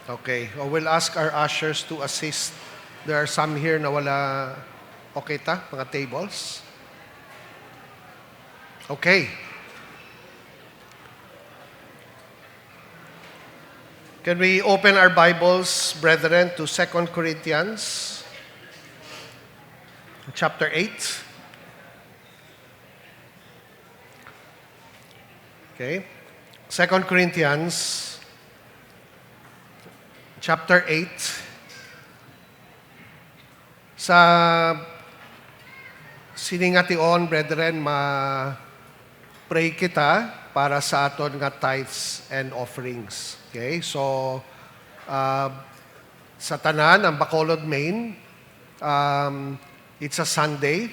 Okay. We'll ask our ushers to assist. There are some here na wala okay mga tables. Okay. Can we open our Bibles, brethren, to 2 Corinthians chapter 8? Okay. 2 Corinthians chapter 8. Sa siningation, brethren, ma-pray kita para sa aton nga tithes and offerings. Okay? So, sa tanan, ang Bacolod, Maine, it's a Sunday.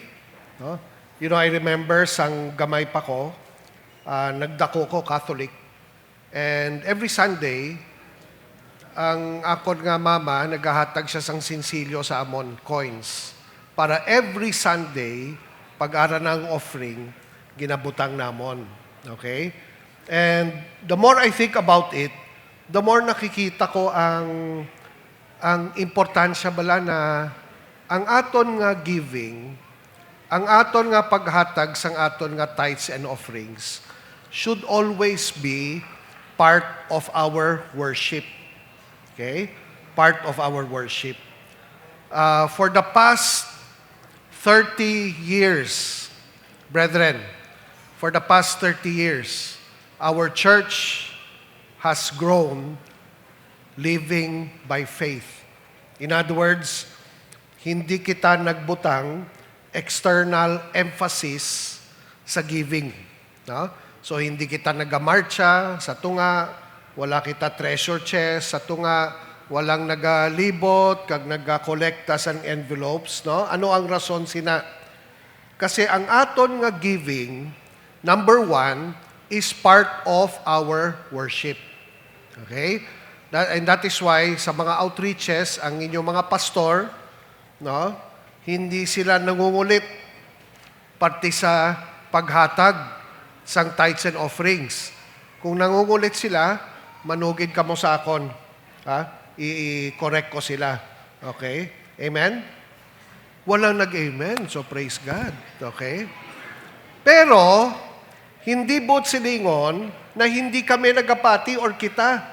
No? You know, I remember sang gamay pa ko, nagdako ko Catholic. And every Sunday, ang akon nga mama, naghahatag siya sang sinsilyo sa amon, coins. Para every Sunday, pag-ara ng offering, ginabutang namon. Okay? And the more I think about it, the more nakikita ko ang importansya bala na ang aton nga giving, ang aton nga paghatag sang aton nga tithes and offerings should always be part of our worship. Okay? Part of our worship. For the past 30 years, brethren, for the past 30 years, our church has grown living by faith. In other words, hindi kita nagbutang external emphasis sa giving. No? So, hindi kita nagamarcha sa tunga, wala kita treasure chest, sa tunga, walang nagalibot, kag nagakolekta sa envelopes. No? Ano ang rason sina? Kasi ang aton nga giving, number one, is part of our worship. Okay? And that is why sa mga outreaches, ang inyong mga pastor, no, hindi sila nangungulit pati sa paghatag sang tithes and offerings. Kung nangungulit sila, manugid ka mo sa akon. I-correct ko sila. Okay? Amen? Walang nag-amen, so praise God. Okay? Pero, hindi bot silingon na hindi kami nagapati or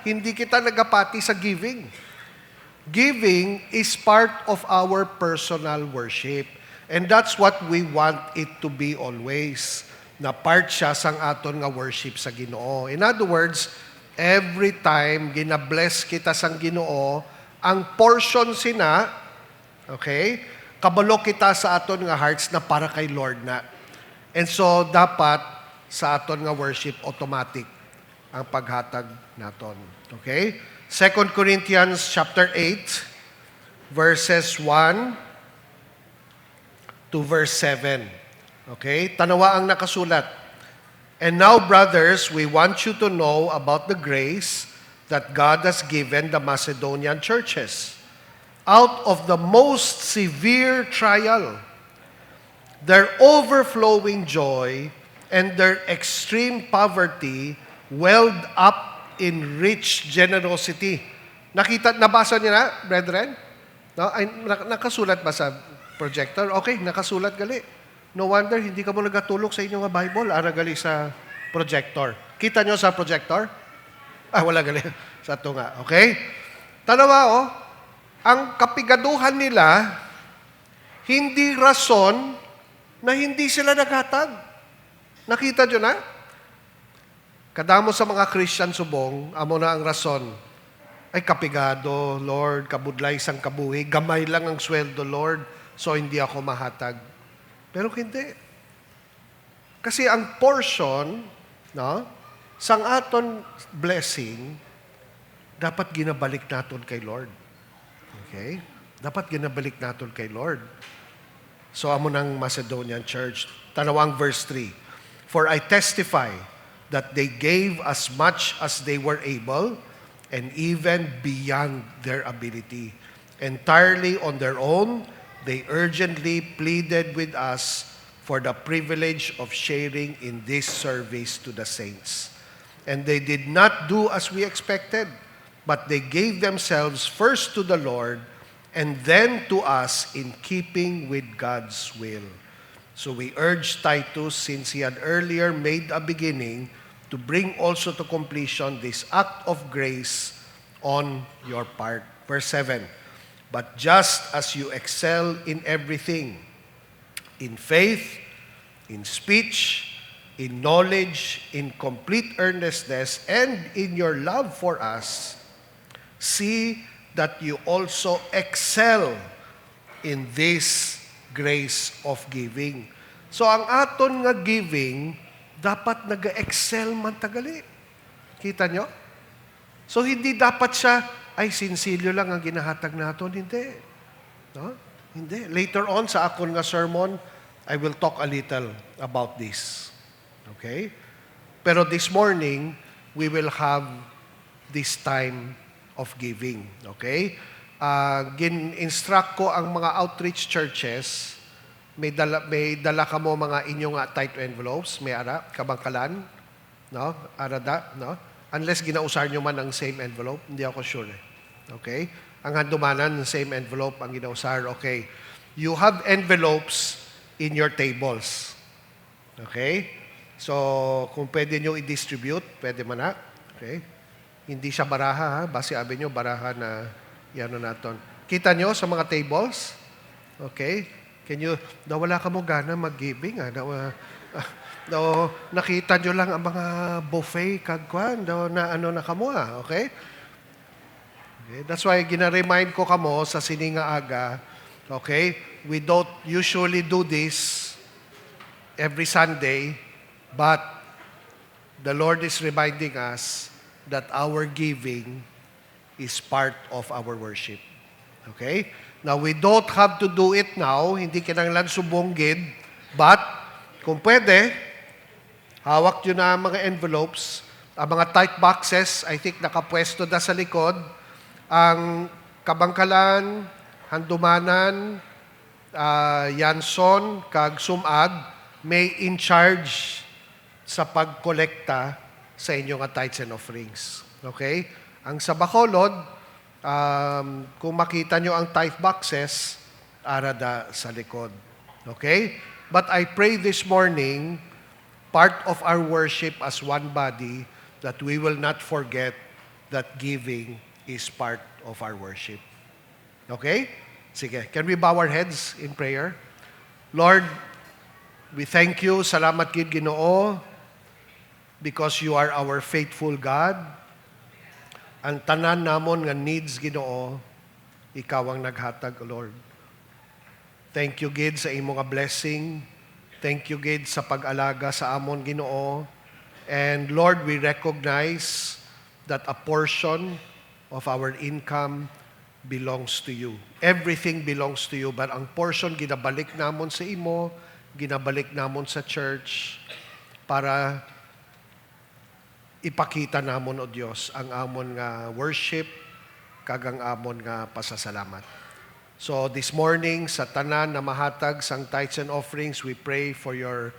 hindi kita nagapati sa giving. Giving is part of our personal worship. And that's what we want it to be always. Na part siya sang aton nga worship sa Ginoo. In other words, every time ginabless kita sang Ginoo, ang portion sina, okay, kabalo kita sa aton nga hearts na para kay Lord na. And so, dapat sa aton nga worship, automatic ang paghatag naton. Okay? 2 Corinthians chapter 8, verses 1 to verse 7. Okay? Tanawa ang nakasulat. And now, brothers, we want you to know about the grace that God has given the Macedonian churches. Out of the most severe trial, their overflowing joy and their extreme poverty welled up in rich generosity. Nabasa niyo na, brethren? No? Ay, nakasulat ba sa projector? Okay, nakasulat gali. No wonder, hindi ka mo nagatulog sa inyong Bible. Gali sa projector. Kita nyo sa projector? Wala gali. Sa tunga. Okay? Tanawa, ang kapigaduhan nila, hindi rason na hindi sila naghatag. Nakita nyo na? Kadamo sa mga Christian subong, amo na ang rason. Ay, kapigado, Lord, kabudlay sang kabuhi, gamay lang ang sweldo, Lord, so hindi ako mahatag. Pero hindi. Kasi ang portion, no, sang aton blessing, dapat ginabalik naton kay Lord. Okay? Dapat ginabalik naton kay Lord. So, amo ng Macedonian church. Tanawang verse 3. For I testify that they gave as much as they were able and even beyond their ability. Entirely on their own, they urgently pleaded with us for the privilege of sharing in this service to the saints. And they did not do as we expected, but they gave themselves first to the Lord and then to us in keeping with God's will. So we urge Titus, since he had earlier made a beginning, to bring also to completion this act of grace on your part. Verse 7, but just as you excel in everything, in faith, in speech, in knowledge, in complete earnestness, and in your love for us, see that you also excel in this grace of giving. So ang aton nga giving, dapat nag-excel man tagali. Kita nyo? So hindi dapat siya, ay sinsilyo lang ang ginahatag naton. Hindi. No? Hindi. Later on sa akon nga sermon, I will talk a little about this. Okay? Pero this morning, we will have this time of giving. Okay? Gin-instruct ko ang mga outreach churches, may dala ka mo mga inyong tight envelopes, may ara, kabangkalan, no? Arada, no? Unless ginausar nyo man ang same envelope, hindi ako sure. Okay? Ang handumanan, same envelope ang ginausar. Okay. You have envelopes in your tables. Okay? So, kung pwede nyo i-distribute, pwede man na. Okay? Hindi siya baraha, ha? Basi abi nyo, baraha na yan naton. Kita nyo sa mga tables? Okay? Can you, wala ka mo gana mag-giving, ha? Nakita nyo lang ang mga buffet, kagkwan, na ano na kamo, ha? Okay? Okay? That's why gina-remind ko kamo sa sininga aga, okay? We don't usually do this every Sunday, but the Lord is reminding us that our giving is part of our worship. Okay? Now, we don't have to do it now. Hindi kinanglan subonggid. But, kung pwede, hawak nyo na ang mga envelopes. Ang mga tight boxes, I think nakapwesto na sa likod. Ang kabangkalan, handumanan, Yanson, kag sumad, may in charge sa pagkolekta sa inyong tithes and offerings. Okay? Ang sa Bacolod, kung makita nyo ang tithe boxes, arada sa likod. Okay? But I pray this morning, part of our worship as one body, that we will not forget that giving is part of our worship. Okay? Sige, can we bow our heads in prayer? Lord, we thank you, salamat gid Ginoo, because you are our faithful God. Ang tanan namon nga needs Ginoo, ikaw ang naghatag, Lord. Thank you gid sa imo nga blessing. Thank you gid sa pag-alaga sa amon Ginoo. And Lord, we recognize that a portion of our income belongs to you. Everything belongs to you, but ang portion ginabalik namon sa imo, ginabalik namon sa church para ipakita namon o Dios ang amon nga worship kag ang amon nga pasasalamat. So this morning sa tanan na mahatag sang tithes and offerings, we pray for your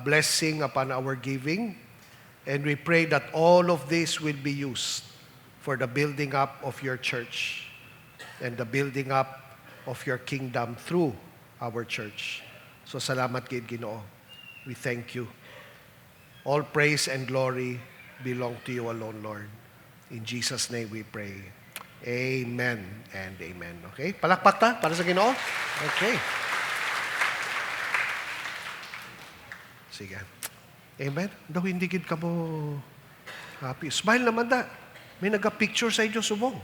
blessing upon our giving, and we pray that all of this will be used for the building up of your church and the building up of your kingdom through our church. So salamat gid Ginoo. We thank you. All praise and glory belong to you alone, Lord. In Jesus' name we pray. Amen and amen. Okay? Palakpak ta para sa Ginoo. Okay. Sige. Amen. Daw hindi gid ka mo happy. Smile naman da. May naga-picture sa inyo subong.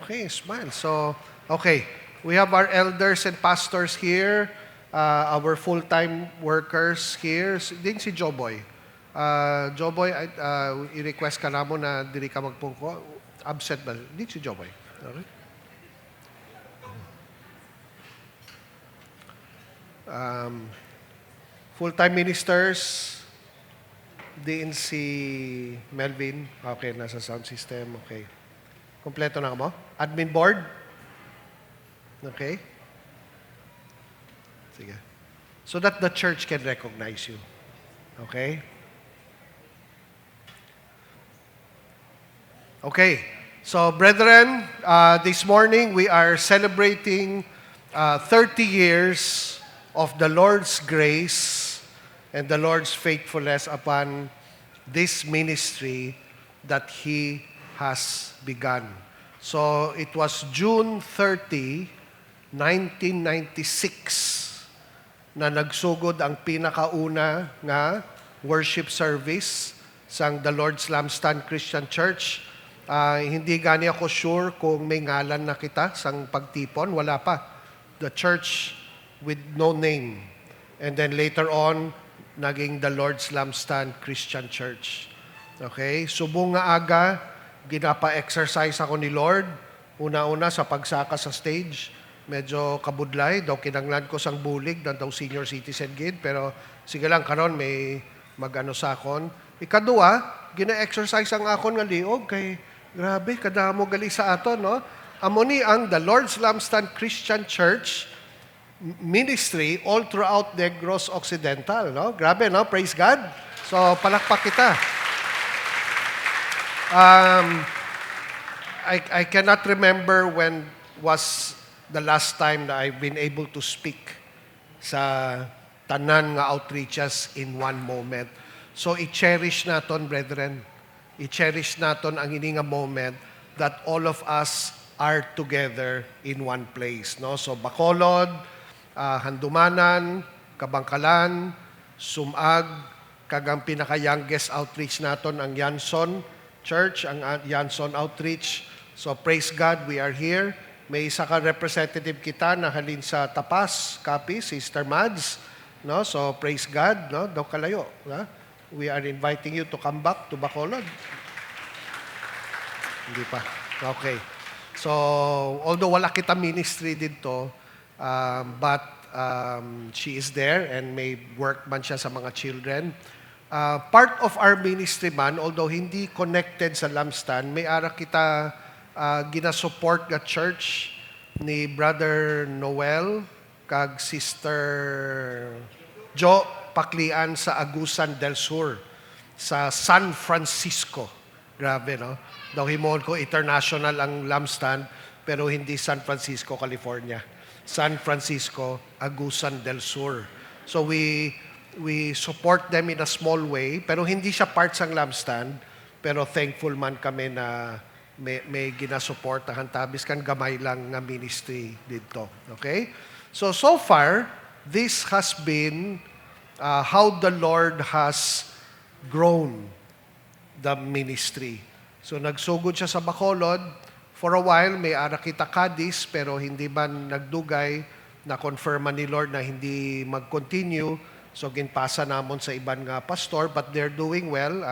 Okay, smile. So, okay. We have our elders and pastors here, our full-time workers here. Din si Joboy. Joboy, i-request ka na mo na dili ka magpungko. Absent ba? Din si Joboy. Okay. Full-time ministers, din si Melvin. Okay, nasa sound system. Okay. Kompleto na ka mo? Admin board? Okay. Sige. So that the church can recognize you. Okay? Okay. So, brethren, this morning we are celebrating 30 years of the Lord's grace and the Lord's faithfulness upon this ministry that He has begun. So, it was June 30, 1996 na nagsugod ang pinakauna nga worship service sang The Lord's Lampstand Christian Church. Hindi gani ako sure kung may ngalan na kita sang pagtipon. Wala pa. The church with no name. And then later on, naging The Lord's Lampstand Christian Church. Okay? Subong nga aga, ginapa-exercise ako ni Lord. Una-una sa pagsaka sa stage. Medyo kabudlay. Daw kinanglan ko sang bulig na daw senior citizen gid. Pero sige lang, karon may mag-ano sa akon. Ikadua, gina-exercise ang akon nga liog kay grabe, kadamo gali sa aton, no? Amo ni ang The Lord's Lampstand Christian Church ministry all throughout Negros Occidental, no? Grabe, no? Praise God. So, palakpak kita. I cannot remember when was the last time na I've been able to speak sa tanan nga outreaches in one moment. So, i-cherish naton, brethren. I-cherish naton ang ini nga moment that all of us are together in one place. No? So, Bacolod, Handumanan, Kabangkalan, Sumag, kagang pinaka-youngest outreach naton ang Yanson Church, ang Yanson Outreach. So, praise God, we are here. May isa ka representative kita na halin sa Tapas, Capi, Sister Mads. No? So, praise God, no? Daw kalayo. No? We are inviting you to come back to Bacolod. Hindi pa. Okay. So, although wala kita ministry dito, but she is there and may work man siya sa mga children. Part of our ministry man, although hindi connected sa Lampstand, may ara kita ginasupport nga church ni Brother Noel kag Sister Jo Paklian sa Agusan del Sur, sa San Francisco. Grabe, no? Daw himon ko, international ang Lampstand, pero hindi San Francisco, California. San Francisco, Agusan del Sur. So we support them in a small way, pero hindi siya part sang Lampstand, pero thankful man kami na may ginasuportahan tabis kan gamay lang nga ministry dito. Okay? So far, this has been how the Lord has grown the ministry. So nagsugod siya sa Bacolod. For a while, may ara kita Cadiz, pero hindi man nagdugay na confirm ni Lord na hindi mag-continue. So ginpasa namon sa iban nga pastor, but they're doing well.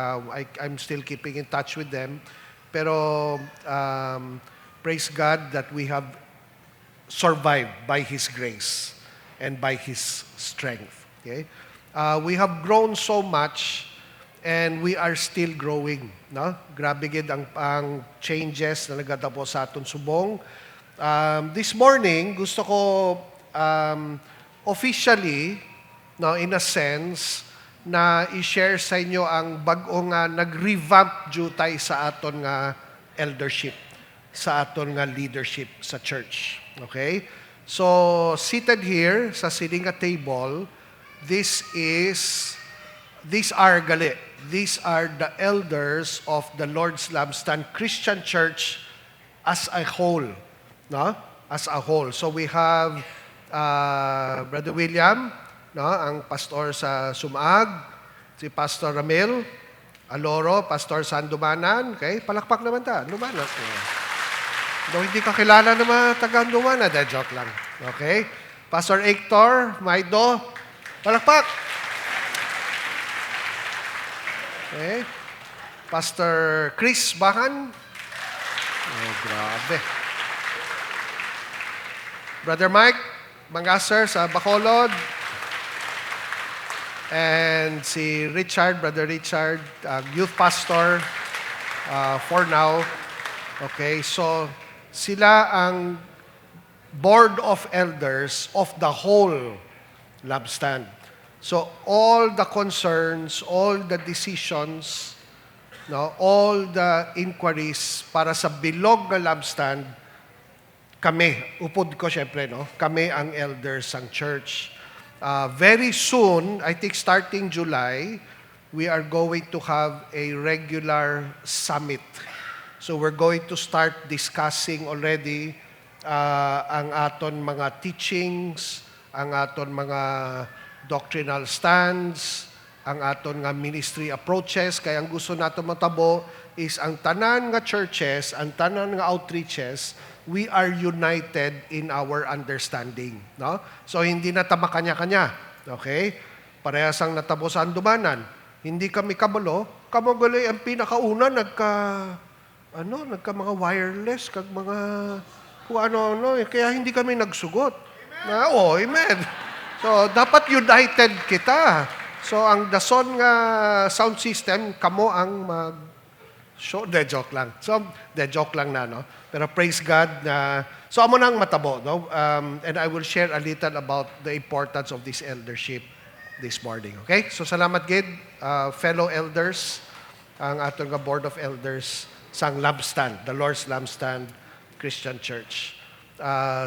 I'm still keeping in touch with them. Pero praise God that we have survived by His grace and by His strength. Okay? We have grown so much and we are still growing. No? Grabe gid ang changes na nagatapos sa aton subong. This morning, gusto ko officially, no, in a sense, na i-share sa inyo ang bag-o nga nag-revamp jutay sa aton nga eldership, sa aton nga leadership sa church. Okay? So, seated here sa sitting table, these are the elders of the Lord's Lampstand Christian Church as a whole, no? As a whole. So we have Brother William, no, ang pastor sa Sumag, si Pastor Ramil Aloro, Pastor Sandumanan, okay? Palakpak naman ta, Dumanan. Daw hindi ka kilala ng mga taga-Dumanan, joke lang. Okay? Pastor Hector Maido, palakpak. Okay. Pastor Chris Bahan. Oh, grabe. Brother Mike Mangasser sa Bacolod. And si Richard, Brother Richard, youth pastor for now. Okay, so sila ang board of elders of the whole Lampstand. So all the concerns, all the decisions no, all the inquiries para sa bilog na lampstand, kami, upod ko syempre, no, kami ang elders ng church. Very soon, I think starting July, we are going to have a regular summit. So we're going to start discussing already ang aton mga teachings, ang aton mga doctrinal stands, ang aton nga ministry approaches. Kaya ang gusto nato matabo is ang tanan nga churches, ang tanan nga outreaches, we are united in our understanding. No? So hindi na tama kanya-kanya. Okay? Parehas ang natabo sa andumanan. Hindi kami kabalo. Kamogali ang pinakauna nagka mga wireless, kag mga kung ano. Kaya hindi kami nagsugot. Amen. So, dapat united kita. So, ang dason nga sound system, kamo ang show. Joke lang. So, joke lang na, no? Pero praise God na, so amo nang matabo, no? And I will share a little about the importance of this eldership this morning, okay? So, salamat gid, fellow elders, ang atong nga Board of Elders sang Lampstand, the Lord's Lampstand Christian Church.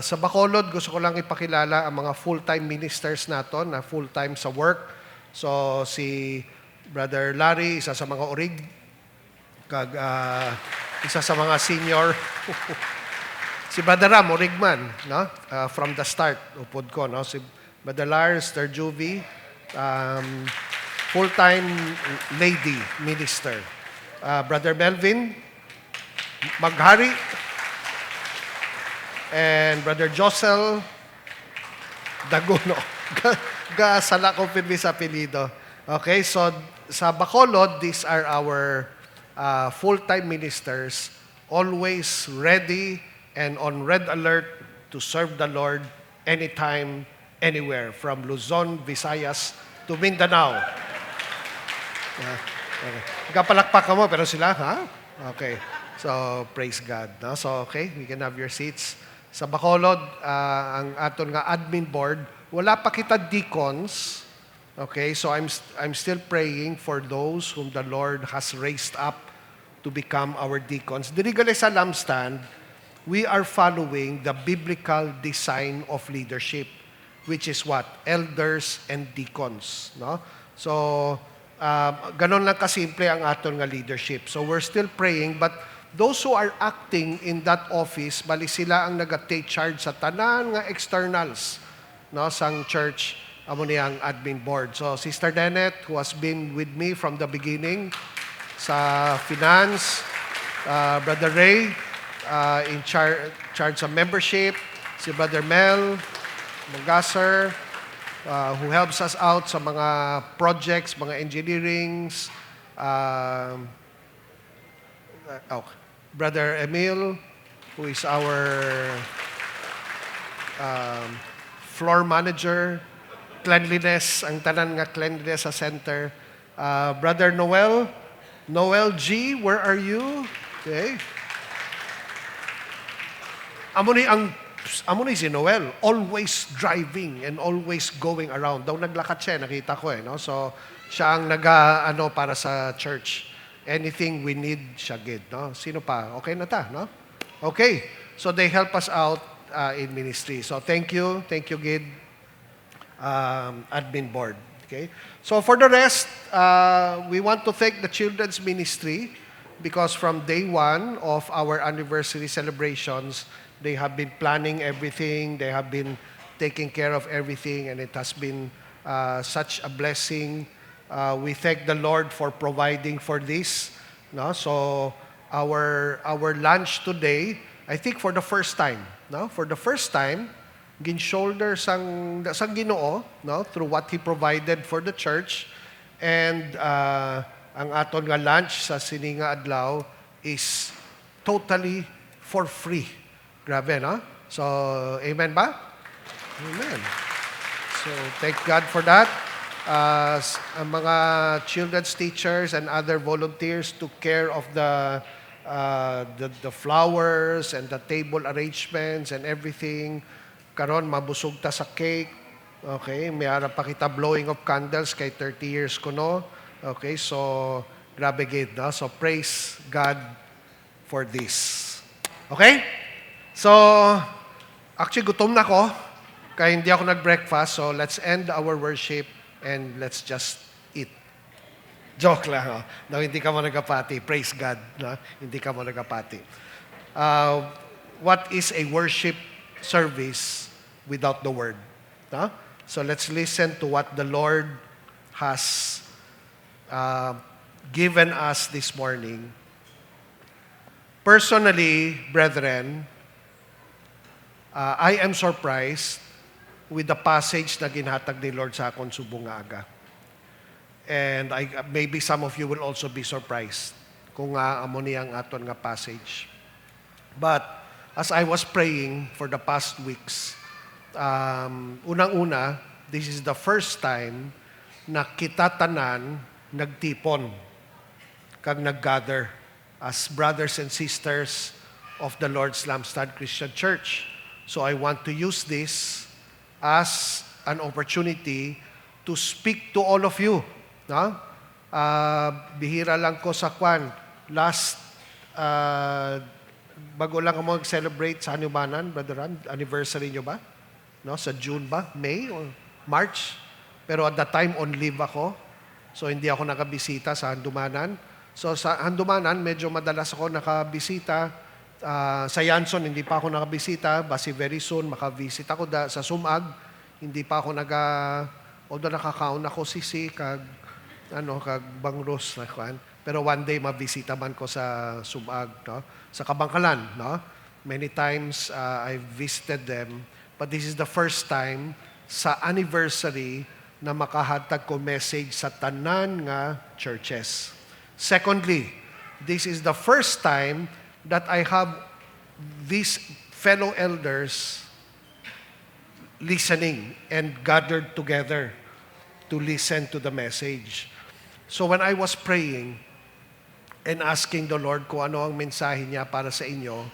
Sa Bacolod, gusto ko lang ipakilala ang mga full-time ministers naton na full-time sa work. So, si Brother Larry, isa sa mga orig, kag isa sa mga senior. Si Brother Ram, origman, no? From the start, upod ko, no? Si Brother Lars, Sir Juvie, full-time lady minister. Brother Melvin Maghari, and Brother Josel Daguno. Gasala ko pirmi sa apelido. Okay, so sa Bacolod, these are our full-time ministers, always ready and on red alert to serve the Lord anytime, anywhere, from Luzon, Visayas, to Mindanao. Okay. Kapalakpak ka mo, pero sila, ha? Okay. So, praise God. No? So, okay, we can have your seats. Sa Bacolod, ang aton nga admin board, wala pa kita deacons. Okay, so I'm still praying for those whom the Lord has raised up to become our deacons. Dirigali sa lampstand, we are following the biblical design of leadership, which is what? Elders and deacons. No? So, ganon lang kasimple ang aton nga leadership. So, we're still praying, but those who are acting in that office, bali sila ang nag-take charge sa tanan nga externals, no, sang church, amo niyang admin board. So, Sister Nenet, who has been with me from the beginning sa finance, Brother Ray, in charge sa membership, si Brother Mel Magasser, who helps us out sa mga projects, mga engineerings, Brother Emil, who is our floor manager, cleanliness, ang tanan nga cleanliness sa center. Brother Noel G, where are you? Okay. Amo ni si Noel, always driving and always going around. Daw naglakad siya, nakita ko no? So, siya ang para sa church. Anything we need, siya gid, no? Sino pa? Okay na ta, no? Okay. So they help us out in ministry. So thank you gid, admin board. Okay. So for the rest, we want to thank the children's ministry because from day one of our anniversary celebrations, they have been planning everything. They have been taking care of everything, and it has been such a blessing. We thank the Lord for providing for this. No? So our lunch today, I think for the first time, no? For the first time, gin-shoulder sang Ginoo, no? Through what He provided for the church. And ang aton nga lunch sa Sininga Adlaw is totally for free. Grabe, no? So, amen ba? Amen. So, thank God for that. Ang mga children's teachers and other volunteers took care of the flowers and the table arrangements and everything. Karon mabusog ta sa cake. Okay, may ara pa kita blowing of candles kay 30 years ko no. Okay, so Grabe gid, no? So praise God for this. Okay? So, actually gutom na ako, kaya hindi ako nag-breakfast, so let's end our worship and let's just eat. Joke lang, oh. No, hindi ka mo nagapati. Praise God, no? Hindi ka mo nagapati. What is a worship service without the word? No? So let's listen to what the Lord has given us this morning. Personally, brethren, I am surprised with the passage na ginhatag ni Lord sa akon subong nga aga. And maybe some of you will also be surprised kung amo niyang aton nga passage. But as I was praying for the past weeks, unang-una, this is the first time na kita tanan nagtipon kag naggather as brothers and sisters of the Lord's Lamstad Christian Church. So I want to use this as an opportunity to speak to all of you. No? Bihira lang ko sa kwan. Last, bago lang ako mag-celebrate sa Hanumanan, Brother Ram, anniversary nyo ba? No? Sa June ba? May or March? Pero at that time, on leave ako. So hindi ako nakabisita sa Handumanan. So sa Handumanan, medyo madalas ako nakabisita. Sa Yanson, hindi pa ako nakabisita. Basi very soon, makavisit ako sa Sumag. Hindi pa ako although nakakaon ako sisi, kag Bangros na kwan. Pero one day, mabisita man ko sa Sumag, no? Sa Kabangkalan, no? Many times, I've visited them. But this is the first time sa anniversary na makahatag ko message sa tanan nga churches. Secondly, this is the first time that I have these fellow elders listening and gathered together to listen to the message. So when I was praying and asking the Lord kung ano ang mensahe niya para sa inyo,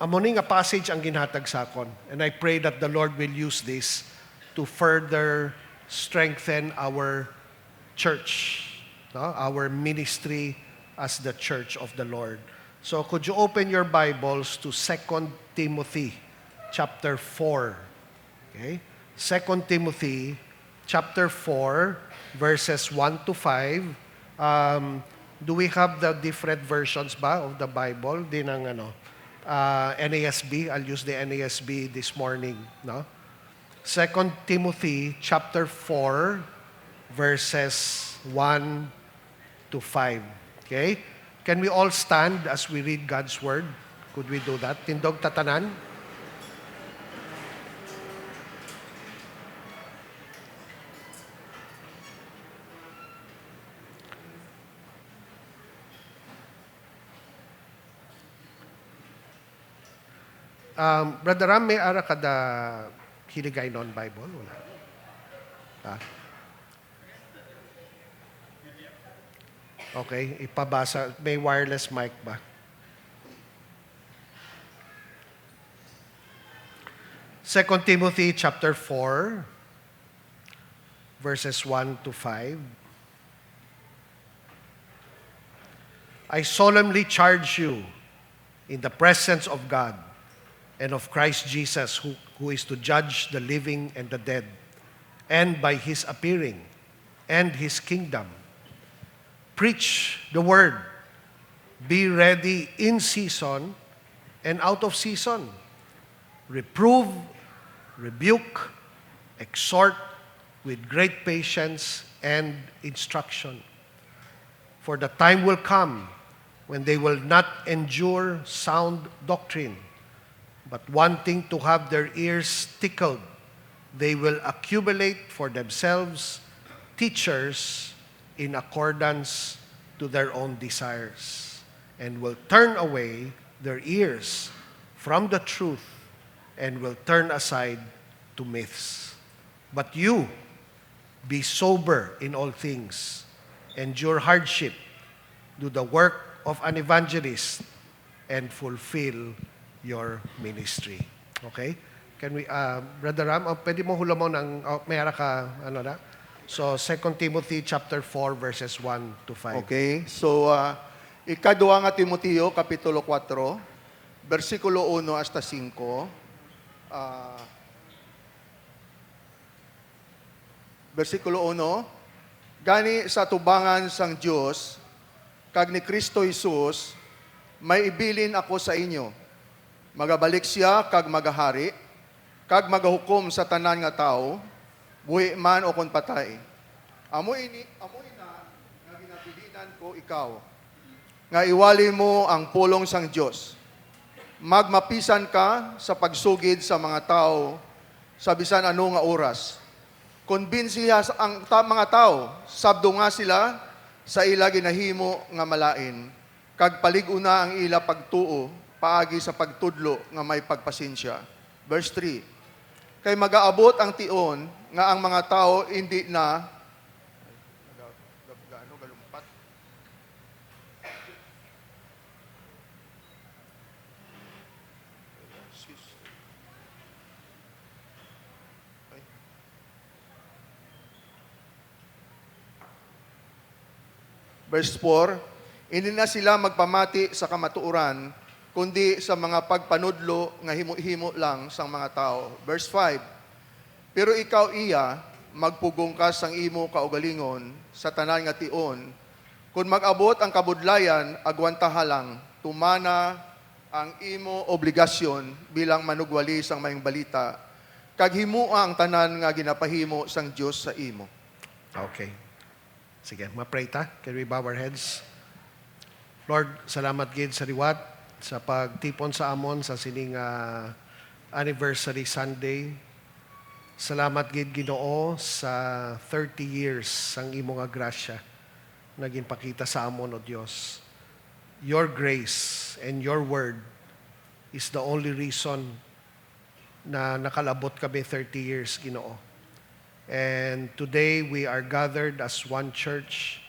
amo ni nga passage ang ginhatag sa akon. And I pray that the Lord will use this to further strengthen our church, no? Our ministry as the church of the Lord. So could you open your Bibles to 2 Timothy chapter 4. Okay? 2 Timothy chapter 4 verses 1 to 5. Do we have the different versions ba of the Bible? Din ang NASB. I'll use the NASB this morning, no? 2 Timothy chapter 4 verses 1 to 5. Okay? Can we all stand as we read God's word? Could we do that? Tindog tatanan. Brother Ram, may ara kada hiligay non-Bible? Wala. Okay, ipabasa. May wireless mic ba? Second Timothy chapter 4, verses 1 to 5. I solemnly charge you in the presence of God and of Christ Jesus, who is to judge the living and the dead, and by his appearing and his kingdom. Preach the word. Be ready in season and out of season. Reprove, rebuke, exhort with great patience and instruction. For the time will come when they will not endure sound doctrine, but wanting to have their ears tickled, they will accumulate for themselves teachers in accordance to their own desires, and will turn away their ears from the truth and will turn aside to myths. But you, be sober in all things, endure hardship, do the work of an evangelist, and fulfill your ministry. Okay? Can we, Brother Ram, pwede mo hulamon ng, may hara ka, So 2 Timothy chapter 4 verses 1 to 5. Okay, so ikadua nga Timoteo, Kapitulo 4, versikulo 1 hasta 5. Versikulo 1, gani sa tubangan sang Dios kag ni Kristo Jesus, may ibilin ako sa inyo. Magabalik siya kag magahari, kag magahukom sa tanan nga tao, buhi man o kon patay. Amoy na nga ginabilinan ko ikaw, nga iwali mo ang pulong sang Dios. Magmapisan ka sa pagsugid sa mga tao sa bisan ano nga oras. Kumbinsiya ang mga tao, sabdo nga sila sa ila ginahimo nga malain, kag palig-una ang ila pagtuo, paagi sa pagtudlo nga may pagpasensya. Verse 3, kay magaabot ang tion nga ang mga tao hindi na galumpat. Verse 4, hindi na sila magpamati sa kamatuoran, kundi sa mga pagpanudlo nga himo-himo lang sang mga tao. Verse 5, pero ikaw iya, magpugong ka sang imo kaugalingon sa tanan nga tion, kung mag-abot ang kabudlayan, agwantaha lang, tumana ang imo obligasyon bilang manugwali sang mayong balita, kag himua ang tanan nga ginapahimo sang Dios sa imo. Okay. Sige, ma-pray ta. Can we bow our heads? Lord, salamat gid sa liwat, sa pagtipon sa amon sa sining anniversary Sunday. Salamat gid Ginoo sa 30 years ang imo nga grasya na ginpakita sa amon o Dios. Your grace and your word is the only reason na nakalabot kami 30 years, Ginoo. And today we are gathered as one church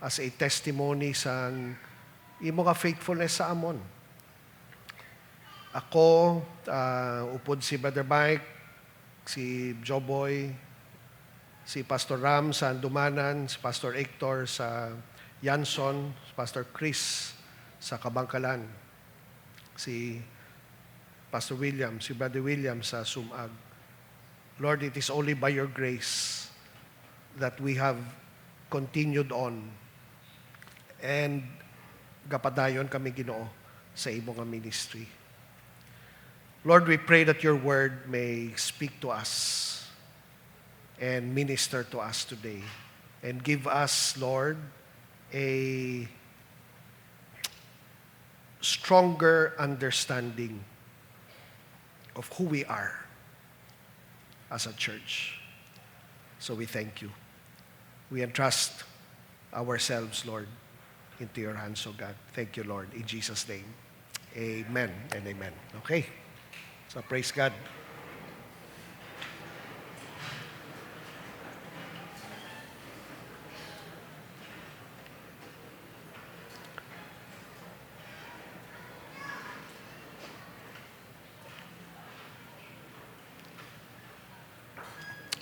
as a testimony sa imo ka faithfulness sa amon. Ako, upod si Brother Mike, si Joboy, si Pastor Ram sa Andumanan, si Pastor Hector sa Yanson, si Pastor Chris sa Kabangkalan, si Pastor William, si Brother William sa Sumag. Lord, it is only by your grace that we have continued on and gapadayon kami Ginoo sa imo nga ministry. Lord, we pray that your word may speak to us and minister to us today and give us, Lord, a stronger understanding of who we are as a church. So we thank you. We entrust ourselves, Lord, into your hands, O God. Thank you, Lord. In Jesus' name, amen and amen. Okay. So praise God.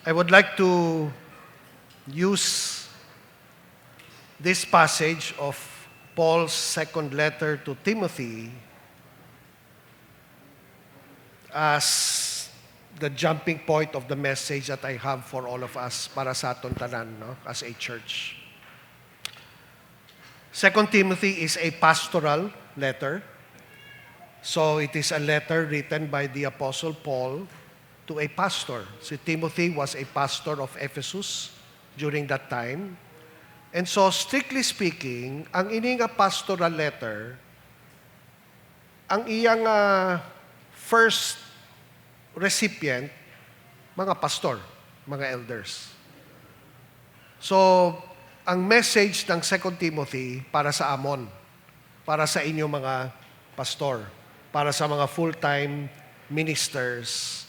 I would like to use this passage of Paul's second letter to Timothy as the jumping point of the message that I have for all of us para sa aton tanan, no, as a church. 2 Timothy is a pastoral letter. So it is a letter written by the Apostle Paul to a pastor. Si Timothy was a pastor of Ephesus during that time. And so, strictly speaking, ang ini nga pastoral letter, ang iyang first recipient, mga pastor, mga elders. So, ang message ng 2 Timothy para sa amon, para sa inyo mga pastor, para sa mga full-time ministers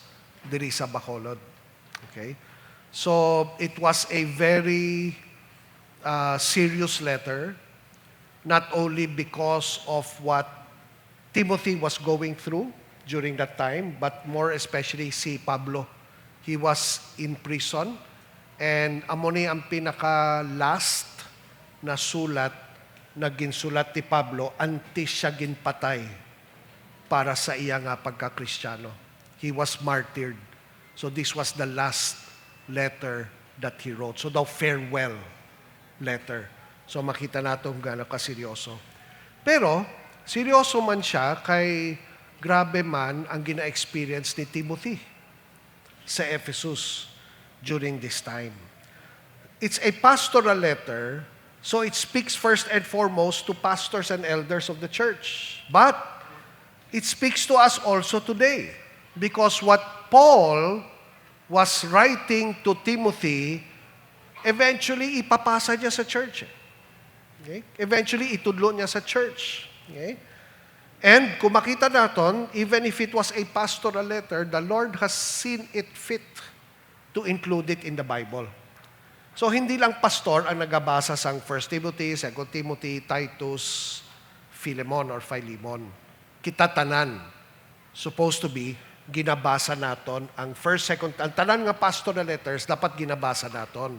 diri sa Bacolod. Okay? So, it was a very serious letter, not only because of what Timothy was going through during that time, but more especially si Pablo. He was in prison, And amo ni ang pinaka-last na sulat na ginsulat ni Pablo antes siya ginpatay para sa iya nga pagka-Kristiyano. He was martyred. So this was the last letter that he wrote. So the farewell letter. So makita natin kung gaano kaseryoso. Pero, seryoso man siya kay grabe man ang gina-experience ni Timothy sa Ephesus during this time. It's a pastoral letter, so it speaks first and foremost to pastors and elders of the church. But it speaks to us also today because what Paul was writing to Timothy, eventually ipapasa niya sa church. Okay? Eventually itudlo niya sa church. Okay? And kung makita natin, even if it was a pastoral letter, the Lord has seen it fit to include it in the Bible. So hindi lang pastor ang nagabasa sa 1 Timothy, 2 Timothy, Titus, Philemon or Philemon. Kita tanan, supposed to be, ginabasa naton ang first, second, ang tanan nga pastoral letters, dapat ginabasa naton.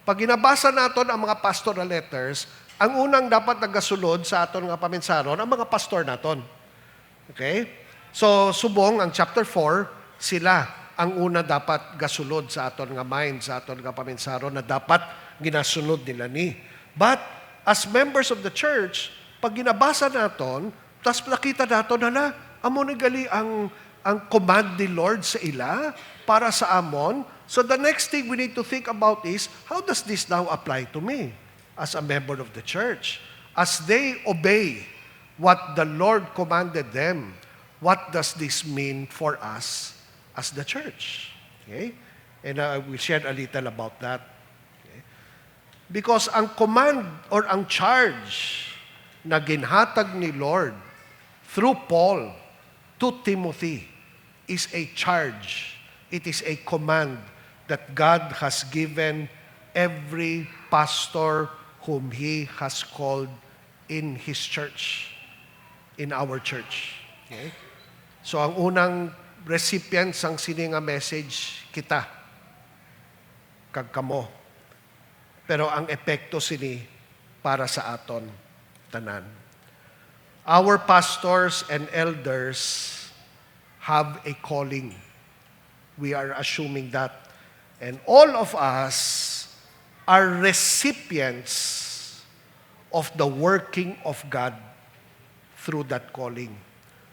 Pag ginabasa naton ang mga pastoral letters, ang unang dapat nagasulod sa aton nga paminsaron, ang mga pastor naton. Okay? So, subong, ang chapter 4, sila ang una dapat gasulod sa aton nga mind, sa aton nga paminsaron, na dapat ginasunod nila ni. But, as members of the church, pag ginabasa naton, tas nakita naton, hala, amo ni gali ang command ni Lord sa ila para sa amon. So the next thing we need to think about is, how does this now apply to me as a member of the church? As they obey what the Lord commanded them, what does this mean for us as the church? Okay? And I will share a little about that. Okay? Because ang command or ang charge na ginhatag ni Lord through Paul to Timothy is a charge. It is a command that God has given every pastor whom He has called in His church, in our church. Okay? So ang unang recipient sang sini nga message, kita, kag kamo. Pero ang epekto sini para sa aton, tanan. Our pastors and elders have a calling. We are assuming that. And all of us are recipients of the working of God through that calling.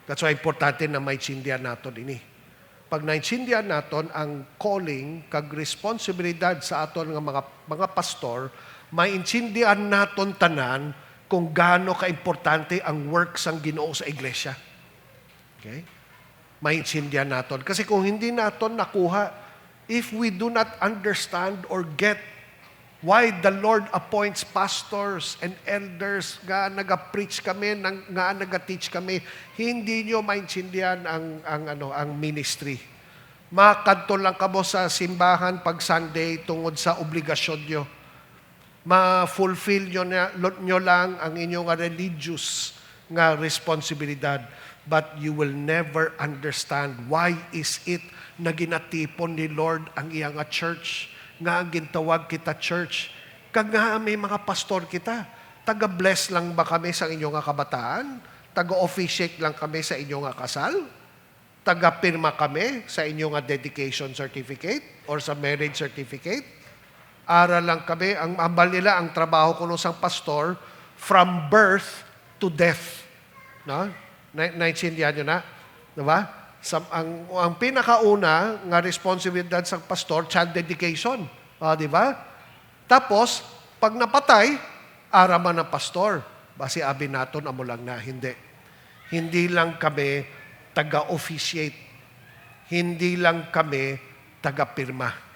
That's why importante na maintindihan natin ini. Pag naintindihan natin ang calling kag responsibilidad sa aton nga mga pastor, maintindihan natin tanan kung gaano kaimportante ang work sang Ginoo sa iglesia. Okay? Maintindihan natin. Kasi kung hindi natin nakuha, if we do not understand or get why the Lord appoints pastors and elders, nga naga-preach kami, nga naga-teach kami, hindi nyo maintindihan ang ministry. Makadto lang kamo sa simbahan pag Sunday tungod sa obligasyon nyo. Ma-fulfill nyo lang ang inyong religious nga responsibilidad. But you will never understand why is it na ginatipon ni Lord ang iyang church, nga ang gintawag kita church. Kag nga may mga pastor kita, taga-bless lang ba kami sa inyong kabataan? Taga-officiate lang kami sa inyong kasal? Taga-pirma kami sa inyong dedication certificate or sa marriage certificate? Aral lang kami, ang ambal nila, ang trabaho ko ng pastor, from birth to death. No? Naintindihan nyo na? Diba? Ang pinakauna nga responsibilidad sa pastor, child dedication. Diba? Tapos, pag napatay, araman ng pastor. Basi abi naton, amo lang na. Hindi. Hindi lang kami taga-officiate. Hindi lang kami taga-pirma.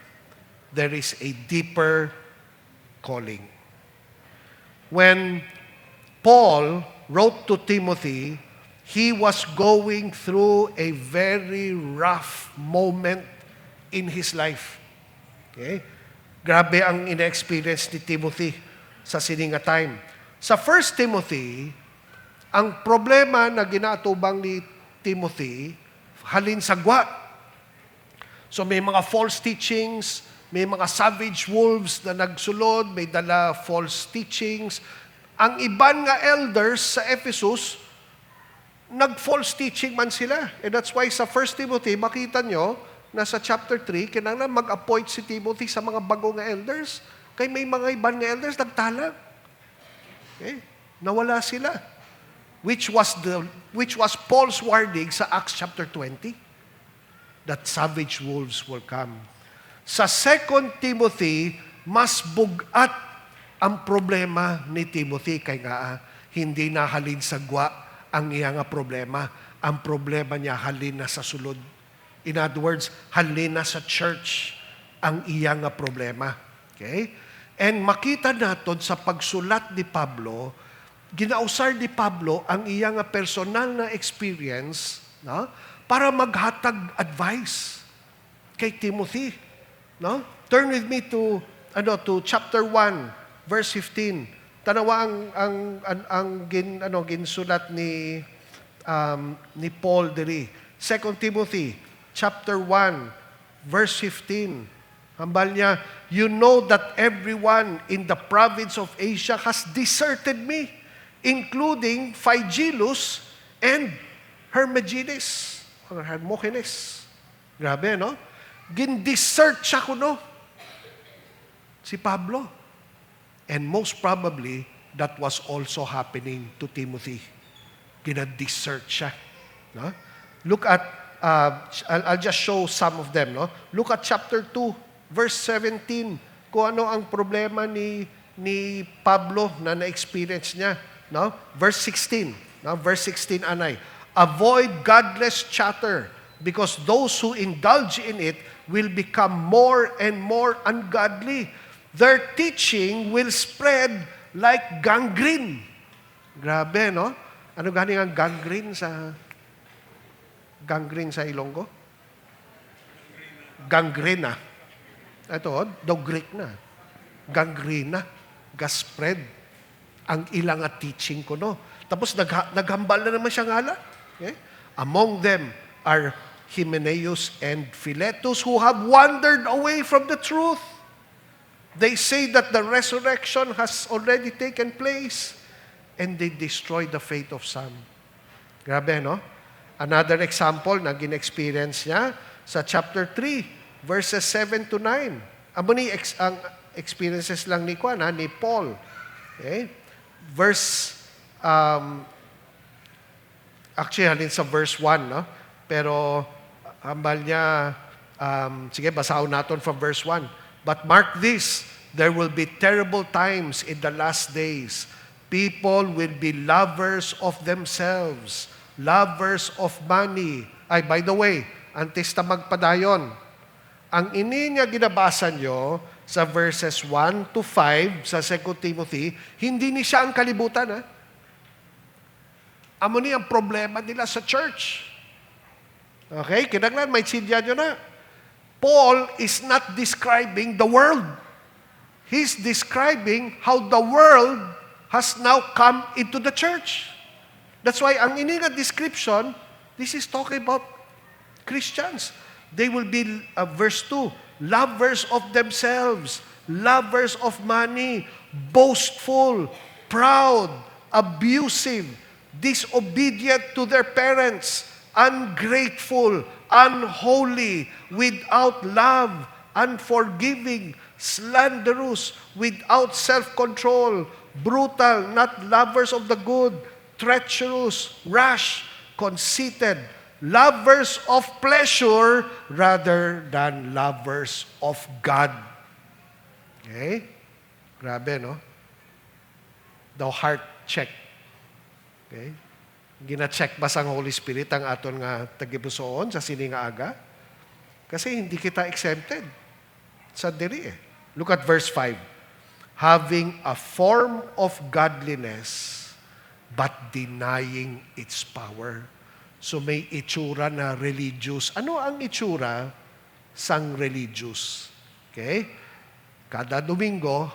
There is a deeper calling. When Paul wrote to Timothy, he was going through a very rough moment in his life. Okay? Grabe ang ina-experience ni Timothy sa sininga time. Sa 1 Timothy, ang problema na ginatubang ni Timothy, halin sagwa. So may mga false teachings, may mga savage wolves na nagsulod, may dala false teachings. Ang iban nga elders sa Ephesus, nag-false teaching man sila. And that's why sa 1 Timothy, makita nyo, na sa chapter 3, kailangan mag-appoint si Timothy sa mga bagong nga elders. Kaya may mga iban nga elders, nagtalag. Okay? Nawala sila. Which was Paul's warning sa Acts chapter 20, that savage wolves will come. Sa 2 Timothy, mas bugat ang problema ni Timothy kay nga hindi nahalin sa gwa ang iya nga problema. Ang problema niya halin na sa sulod. In other words, halin na sa church ang iya nga problema. Okay? And makita naton sa pagsulat ni Pablo, ginausar ni Pablo ang iya nga personal na experience, no? Para maghatag advice kay Timothy, no? Turn with me to chapter 1 verse 15. Tanawa ang ginsulat ni Paul diri. 2 Timothy chapter 1 verse 15. Hambal niya, you know that everyone in the province of Asia has deserted me, including Phygellus and Hermogenes or Hermogenes. Grabe, no? Gin-desert siya kuno. Si Pablo. And most probably, that was also happening to Timothy. Gina-desert siya. No? Look at, I'll just show some of them. No? Look at chapter 2, verse 17. Kung ano ang problema ni Pablo na na-experience niya. No? Verse 16. No? Verse 16, anay. Avoid godless chatter, because those who indulge in it will become more and more ungodly. Their teaching will spread like gangrene. Grabe, no? Ano ganing ang gangrene sa Ilonggo? Gangrena. Ito, daw Greek na. Gangrena. Gaspread. Ang ilang teaching ko, no? Tapos naghambal na naman siya ngala. Okay? Among them are Hymenaeus and Philetus who have wandered away from the truth. They say that the resurrection has already taken place and they destroy the faith of some. Grabe, no? Another example na gin-experience niya sa chapter 3, verses 7 to 9. Amo ni ang experiences lang ni Paul. Okay? Actually, halin sa verse 1, no? Pero, hambal niya, sige, basahin natin from verse 1. But mark this, there will be terrible times in the last days. People will be lovers of themselves, lovers of money. Ay, by the way, antes na magpadayon, ang ini niya ginabasa nyo sa verses 1 to 5 sa 2 Timothy, hindi ni siya ang kalibutan, ha? Amo ni ang problema nila sa church. Okay? Kinaglan, may silya nyo na. Paul is not describing the world. He's describing how the world has now come into the church. That's why ang ininga description, this is talking about Christians. They will be, verse 2, lovers of themselves, lovers of money, boastful, proud, abusive, disobedient to their parents, ungrateful, unholy, without love, unforgiving, slanderous, without self-control, brutal, not lovers of the good, treacherous, rash, conceited, lovers of pleasure rather than lovers of God. Okay? Grabe, no? The heart check. Okay? Gina-check ba sa Holy Spirit ang aton nga tagipusoon sa sini nga aga? Kasi hindi kita exempted sa diri eh. Look at verse 5. Having a form of godliness, but denying its power. So may itsura na religious. Ano ang itsura sang religious? Okay? Kada Domingo,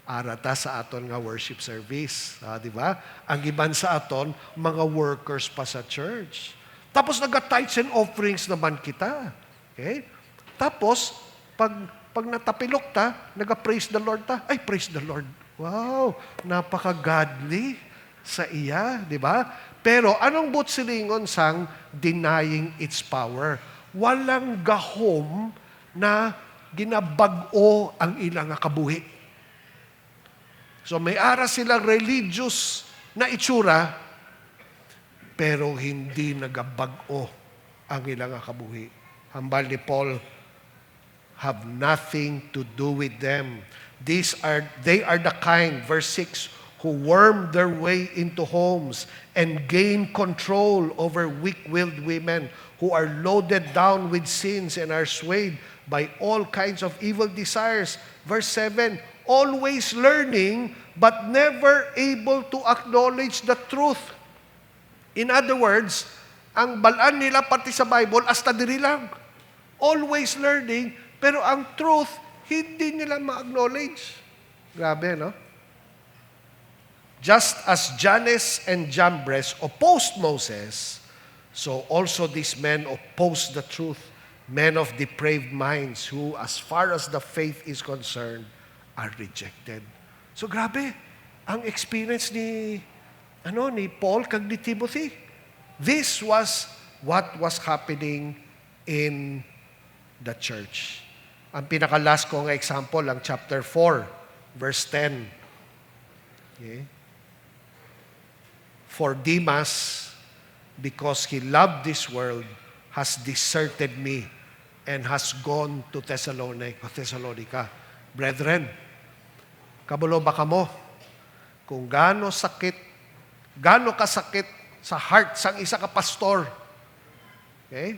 arata sa aton nga worship service. Di ba? Ang iban sa aton, mga workers pa sa church. Tapos nag-tithes and offerings naman kita. Okay? Tapos, pag Pag natapilok ta, naga-praise the Lord ta. Ay, praise the Lord. Wow, napaka-godly sa iya, di ba? Pero anong butsilingon sang denying its power? Walang gahom na ginabag-o ang ilang kabuhi. So may ara silang religious na itsura, pero hindi nagabag-o ang ilang kabuhi. Hambal ni Paul, have nothing to do with them. They are the kind, verse 6, who worm their way into homes and gain control over weak-willed women who are loaded down with sins and are swayed by all kinds of evil desires. Verse 7, always learning but never able to acknowledge the truth. In other words, ang balaan nila pati sa Bible, hasta diri lang. Always learning, pero ang truth, hindi nila ma-acknowledge. Grabe, no? Just as Jannes and Jambres opposed Moses, so also these men opposed the truth, men of depraved minds who, as far as the faith is concerned, are rejected. So grabe, ang experience ni Paul kag ni Timothy. This was what was happening in the church. Ang pinaka-last ko nga example, ang chapter 4, verse 10. Okay? For Demas, because he loved this world, has deserted me and has gone to Thessalonica. Brethren, kabulo ba kamo? Kung gaano kasakit sa heart sang isa ka pastor. Okay?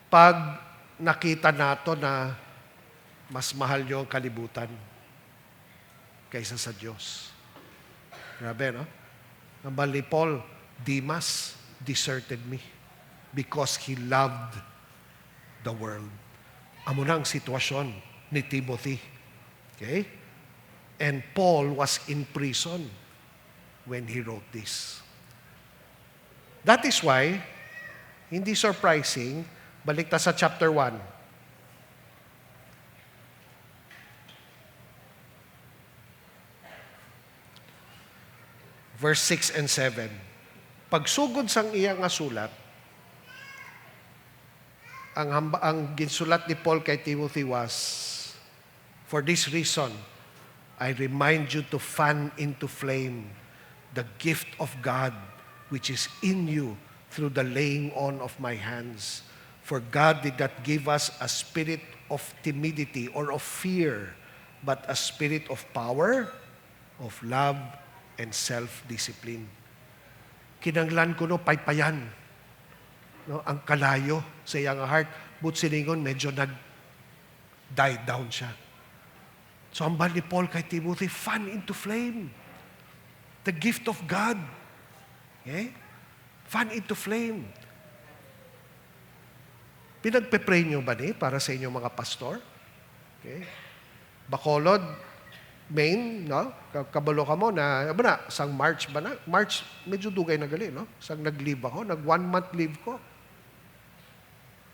Pag nakita nato na mas mahal nyo ang kalibutan kaysa sa Diyos. Grabe, no? Nambal ni Paul, Demas deserted me because he loved the world. Amo na ang sitwasyon ni Timothy. Okay? And Paul was in prison when he wrote this. That is why, hindi surprising, balik ta sa chapter 1. Verse 6 and 7. Pagsugod sang iya nga sulat, ang ginsulat ni Paul kay Timothy was, for this reason, I remind you to fan into flame the gift of God which is in you through the laying on of my hands. For God did not give us a spirit of timidity or of fear, but a spirit of power, of love, and self-discipline. Kinanglan ko paypayan. No, ang kalayo sa iyang heart, but siningon medyo nag-die down siya. So ang bal ni Paul kay Timothy, fan into flame. The gift of God. Okay? Fan into flame. Pinagpe-pray nyo ba ni para sa inyong mga pastor? Okay? Bacolod, Maine, no? Kabalo ka mo na, sang March ba na? March, medyo dugay na gali, no? Sang nag-leave ako, nag 1 month leave ko.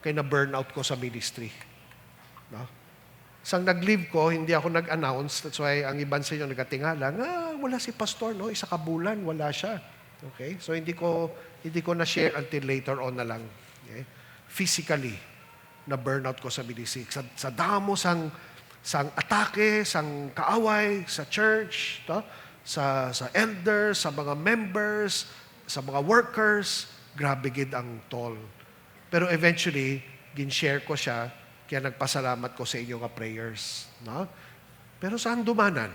Kaya na-burnout ko sa ministry. No? Sang nag-leave ko, hindi ako nag-announce. That's why ang iban sa inyo nagatingala, wala si pastor, no? Isa ka bulan, wala siya. Okay? So hindi ko na-share until later on na lang. Okay? Physically, na-burnout ko sa ministry. Sa damo sang atake, sang kaaway, sa church, to? sa elders, sa mga members, sa mga workers, grabe gid ang toll. Pero eventually, gin-share ko siya, kaya nagpasalamat ko sa inyong prayers. No? Pero saan dumanan?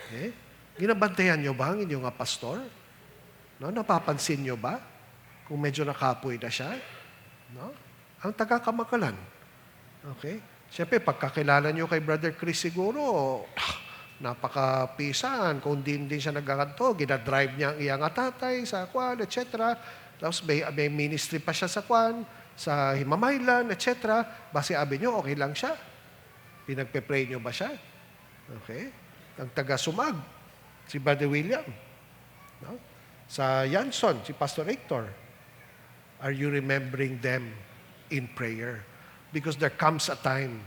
Okay? Ginabantayan nyo ba ang inyong pastor? No? Napapansin nyo ba? Kung medyo nakapoy na siya? No? Ang taga-Kamakalan. Okay? Siyempre, pagkakilala nyo kay Brother Chris siguro, napaka-pisan. Kung din siya nagkakanto, ginadrive niya ang iyang tatay sa kwan, etc. Tapos may ministry pa siya sa kwan, sa Himamaylan, etc. Basi abi nyo, okay lang siya. Pinagpe-pray nyo ba siya? Okay? Ang taga-Sumag, si Brother William. No? Sa Yanson, si Pastor Hector. Are you remembering them in prayer? Because there comes a time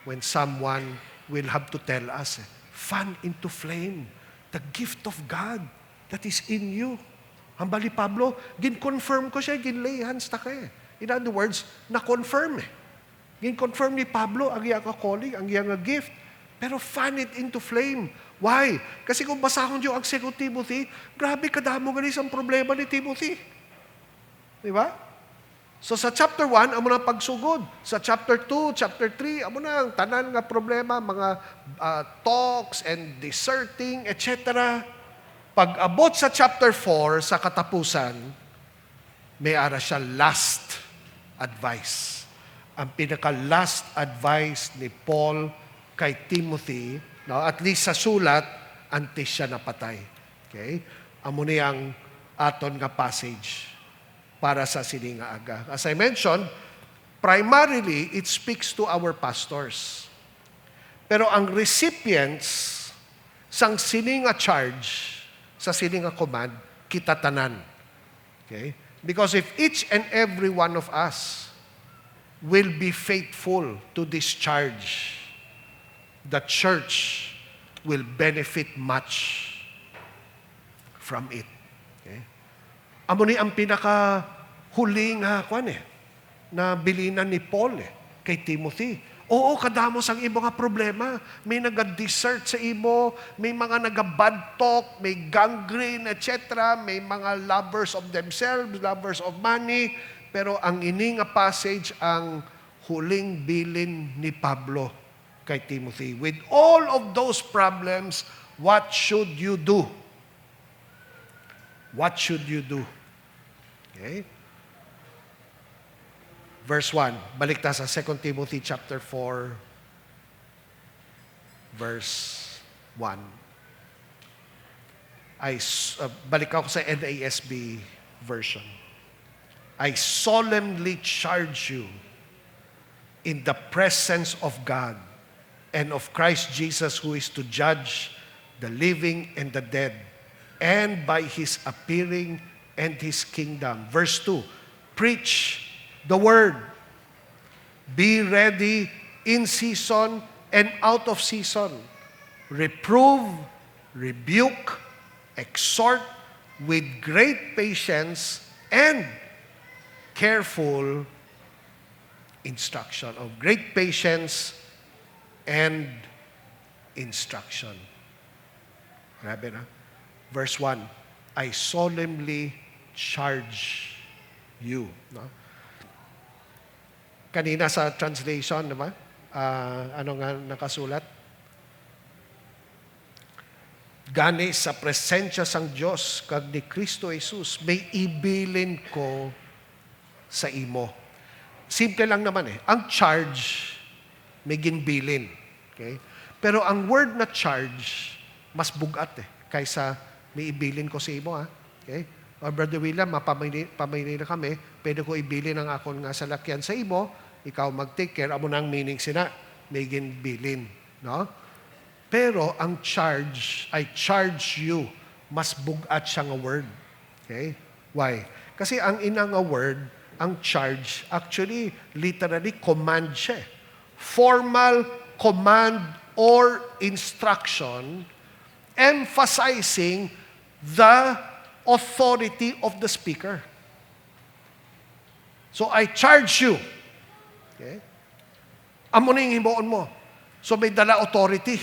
when someone will have to tell us, fan into flame the gift of God that is in you. Hambali Pablo, gin-confirm ko siya, gin-lay hands ta ka eh. In other words, na-confirm eh. Gin-confirm ni Pablo ang iyang calling, ang iyang gift. Pero fan it into flame. Why? Kasi kung basahon niyo ang 2 Timothy, grabe kadamo ganis ang problema ni Timothy. Di ba? So sa chapter 1, amo na pagsugod. Sa chapter 2, chapter 3, amo na ang tanan nga problema, mga talks and deserting, etc. Pag abot sa chapter 4, sa katapusan, may ara siya last advice. Ang pinaka-last advice ni Paul kay Timothy, no, at least sa sulat, antes siya napatay. Okay? Amo niyang aton nga passage para sa sininga aga. As I mentioned, primarily, it speaks to our pastors. Pero ang recipients sang sininga charge, sa sininga command, kita tanan. Okay? Because if each and every one of us will be faithful to discharge, the church will benefit much from it. Okay? Amo ni ang pinaka-huling na bilinan ni Paul kay Timothy. Oo, kadamo sang imo nga problema. May naga-desert sa imo, may mga naga-bad talk, may gangrene, etc. May mga lovers of themselves, lovers of money. Pero ang ini nga passage ang huling bilin ni Pablo kay Timothy. With all of those problems, what should you do? What should you do? Okay? Verse 1. Balik ta sa 2 Timothy chapter 4, verse 1. Balik ako sa NASB version. I solemnly charge you in the presence of God and of Christ Jesus, who is to judge the living and the dead, and by His appearing and His kingdom. Verse 2, preach the word. Be ready in season and out of season. Reprove, rebuke, exhort with great patience and careful instruction. Of great patience and instruction. Grabe na. Verse 1, I solemnly charge you. No? Kanina sa translation, naman, ano nga nakasulat? Gani sa presensya sang Diyos kag ni Kristo Jesus, may ibilin ko sa imo. Simple lang naman Ang charge, may ginbilin. Okay? Pero ang word na charge, mas bugat kaysa may ibilin ko sa imo. Okay? O Brother William, pamili na kami, pwede ko ibilin ang akon nga salakyan sa imo, ikaw mag-take care, amo na ang meaning sina, may ginbilin. No? Pero ang charge, I charge you, mas bugat siya nga word. Okay? Why? Kasi ang ina nga word, ang charge, actually, literally, command siya. Formal command or instruction emphasizing the authority of the speaker. So, I charge you. Okay? Amo na yung himboon mo. So, may dala authority.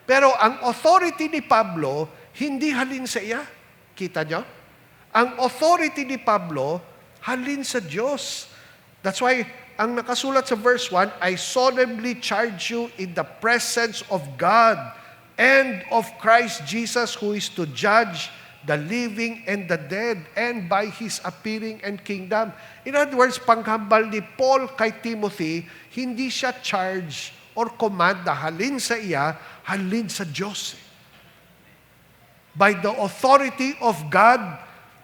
Pero ang authority ni Pablo, hindi halin sa iya. Kita nyo? Ang authority ni Pablo, halin sa Diyos. That's why, ang nakasulat sa verse 1, I solemnly charge you in the presence of God and of Christ Jesus, who is to judge the living and the dead, and by His appearing and kingdom. In other words, panghambal ni Paul kay Timothy, hindi siya charge or command na halin sa iya, halin sa Diyos. By the authority of God,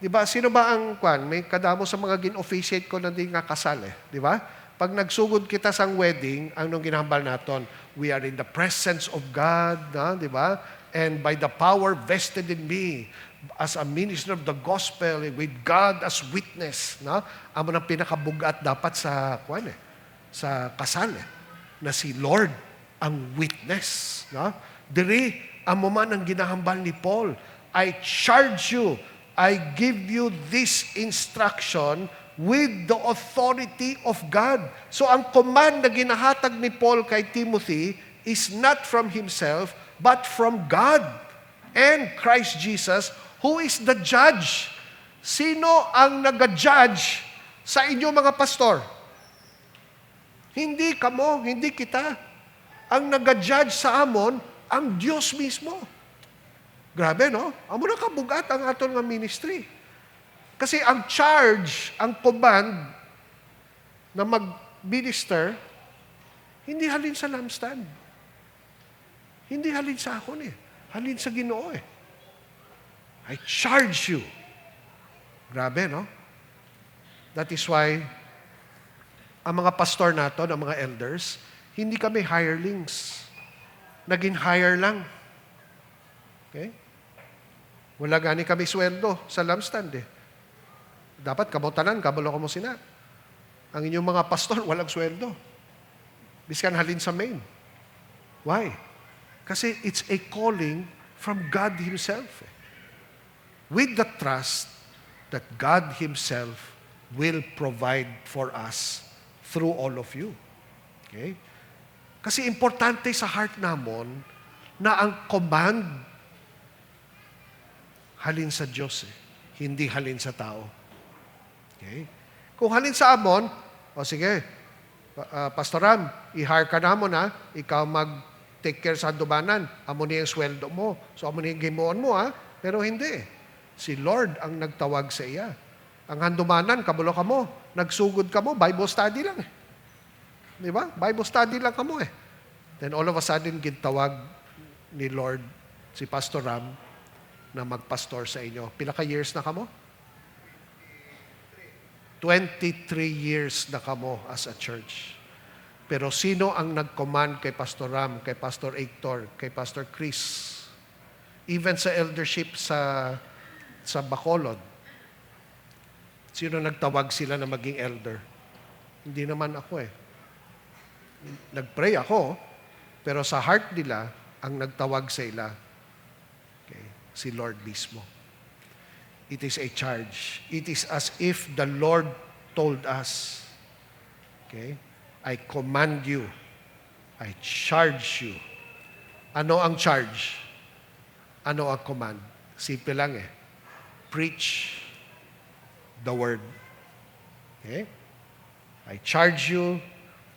di ba? Sino ba ang may kadamo sa mga gin-officiate ko na di nga kasal di ba? Pag nagsugod kita sang wedding, anong ginahambal naton? We are in the presence of God, di ba? And by the power vested in me, as a minister of the gospel, with God as witness, no? Amo nang pinakabugat dapat sa sa kasal. na si Lord ang witness. No? Diri, amo man ang ginahambal ni Paul, I charge you, I give you this instruction with the authority of God. So ang command na ginahatag ni Paul kay Timothy is not from himself, but from God and Christ Jesus, who is the judge. Sino ang nag-judge sa inyo mga pastor? Hindi kamo, hindi kita. Ang nag-judge sa amon, ang Diyos mismo. Grabe, no? Amo na kabugat ang aton nga ministry. Kasi ang charge, ang command na mag-minister, hindi halin sa lampstand. Hindi halin sa akon eh. Halin sa Ginoo eh. I charge you. Grabe, no? That is why ang mga pastor nato, ang mga elders, hindi kami hirelings. Naging hire lang. Okay? Wala gani kami sweldo sa lampstand eh. Dapat kamotanan, kabalo ko mo sina. Ang inyong mga pastor, walang sweldo. Biskan halin sa main. Why? Kasi it's a calling from God Himself. With the trust that God Himself will provide for us through all of you. Okay? Kasi importante sa heart namon na ang command halin sa Diyos hindi halin sa tao. Okay? Kung halin sa amon, sige, Pastor Ram, i-hire ka na mo na, ikaw mag-take care sa handumanan, amo niya yung sweldo mo, so amo niya yung gimuon mo pero hindi. Si Lord ang nagtawag sa iya. Ang handumanan, kabulo ka mo, nagsugod ka mo, Bible study lang Di ba? Bible study lang ka mo Then all of a sudden, gintawag ni Lord si Pastor Ram na magpastor sa inyo. Pila ka years na kamo? 23 years na kamo as a church. Pero sino ang nag-command kay Pastor Ram, kay Pastor Hector, kay Pastor Chris? Even sa eldership sa Bacolod. Sino nagtawag sila na maging elder? Hindi naman ako Nag-pray ako, pero sa heart nila, ang nagtawag sa ila, si Lord mismo. It is a charge. It is as if the Lord told us, I command you, I charge you. Ano ang charge? Ano ang command? Simple lang Preach the word. I charge you,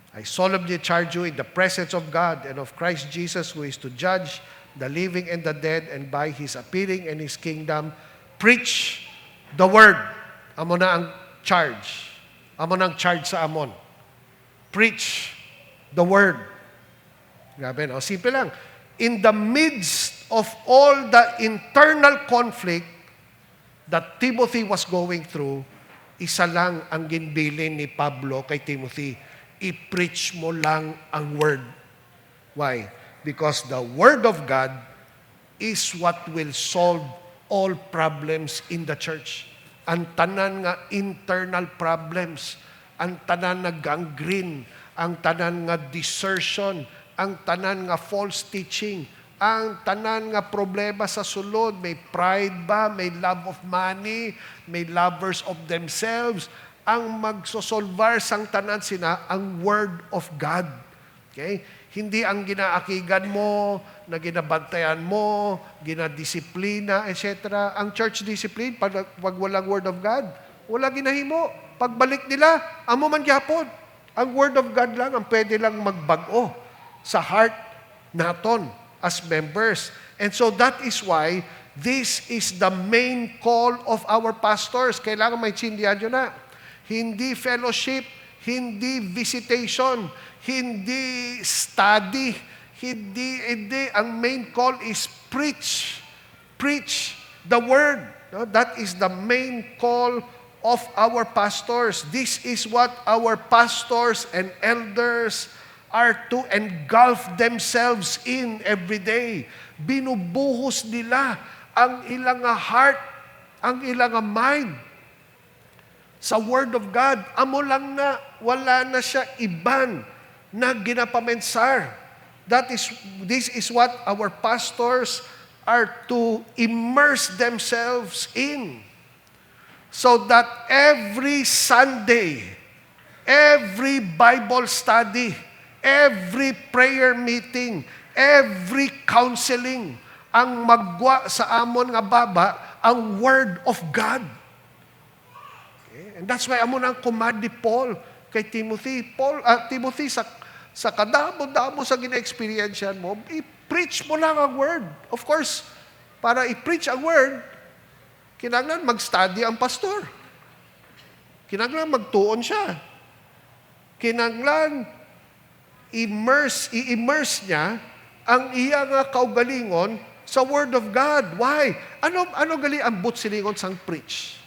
I solemnly charge you in the presence of God and of Christ Jesus, who is to judge the living and the dead, and by His appearing and His kingdom, preach the word. Amo na ang charge. Amo na ang charge sa amon. Preach the word. Grabe, no? Simple lang. In the midst of all the internal conflict that Timothy was going through, isa lang ang ginbilin ni Pablo kay Timothy. I-preach mo lang ang word. Why? Because the word of God is what will solve all problems in the church. Ang tanan nga internal problems, ang tanan nga gangrene, ang tanan nga desertion, ang tanan nga false teaching, ang tanan nga problema sa sulod, may pride ba, may love of money, may lovers of themselves, ang magsosolvar sang tanan sina, ang Word of God. Okay? Hindi ang ginaakigan mo, na ginabantayan mo, ginadisiplina, etc. Ang church discipline, pag walang Word of God, wala ginahimo. Pagbalik nila, amo man gyapon. Ang Word of God lang ang pwede lang magbago sa heart naton as members. And so that is why this is the main call of our pastors. Kailangan may tsindihan yun na. Hindi fellowship, hindi visitation, hindi study, hindi. Ang main call is preach. Preach the word. No? That is the main call of our pastors. This is what our pastors and elders are to engulf themselves in every day. Binubuhos nila ang ilang heart, ang ilang mind sa Word of God. Amo lang na, wala na siya iban na ginapamensar. This is what our pastors are to immerse themselves in. So that every Sunday, every Bible study, every prayer meeting, every counseling, ang magwa sa amon nga baba, ang Word of God. Okay? And that's why amo nang command ni Paul kay Timothy. Timothy, sa kadamo-damo sa gina-experience mo, i-preach mo lang ang Word. Of course, para i-preach ang Word, kinanglan mag-study ang pastor. Kinanglan magtuon siya. Kinanglan i-immerse niya ang iya nga kaugalingon sa Word of God. Why? Ano gali ang silingon sang preach?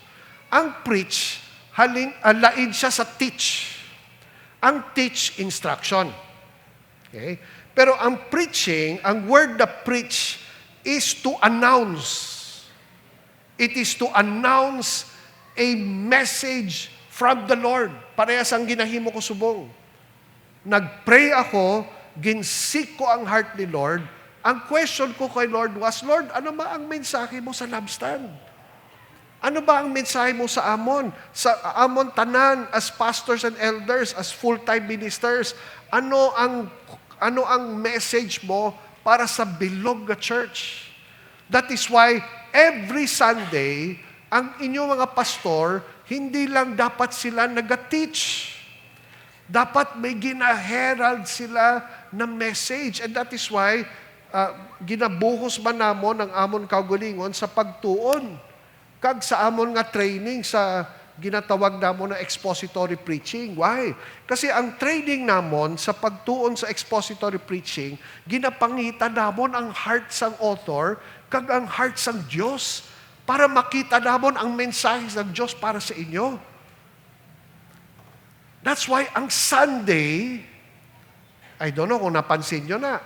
Ang preach, lain siya sa teach. Ang teach, instruction. Okay? Pero ang preaching, ang word na preach is to announce. It is to announce a message from the Lord. Parehas ang ginahimo ko subong. Nag-pray ako, ginsik ko ang heart ni Lord. Ang question ko kay Lord was, Lord, ano ba ang mensahe mo sa lampstand? Ano ba ang mensahe mo sa amon? Sa amon tanan as pastors and elders, as full-time ministers, ano ang message mo para sa bilog nga church? That is why every Sunday, ang inyong mga pastor, hindi lang dapat sila nag-teach. Dapat may gina-herald sila na message. And that is why ginabuhos man namon ang amon kaugalingon sa pagtuon. Kag sa amon nga training sa ginatawag namon na expository preaching. Why? Kasi ang training namon sa pagtuon sa expository preaching, ginapangita namon ang heart sang author kag ang heart sang Dios para makita namon ang mensahe ng Dios para sa inyo. That's why ang Sunday, I don't know kung napansin nyo na,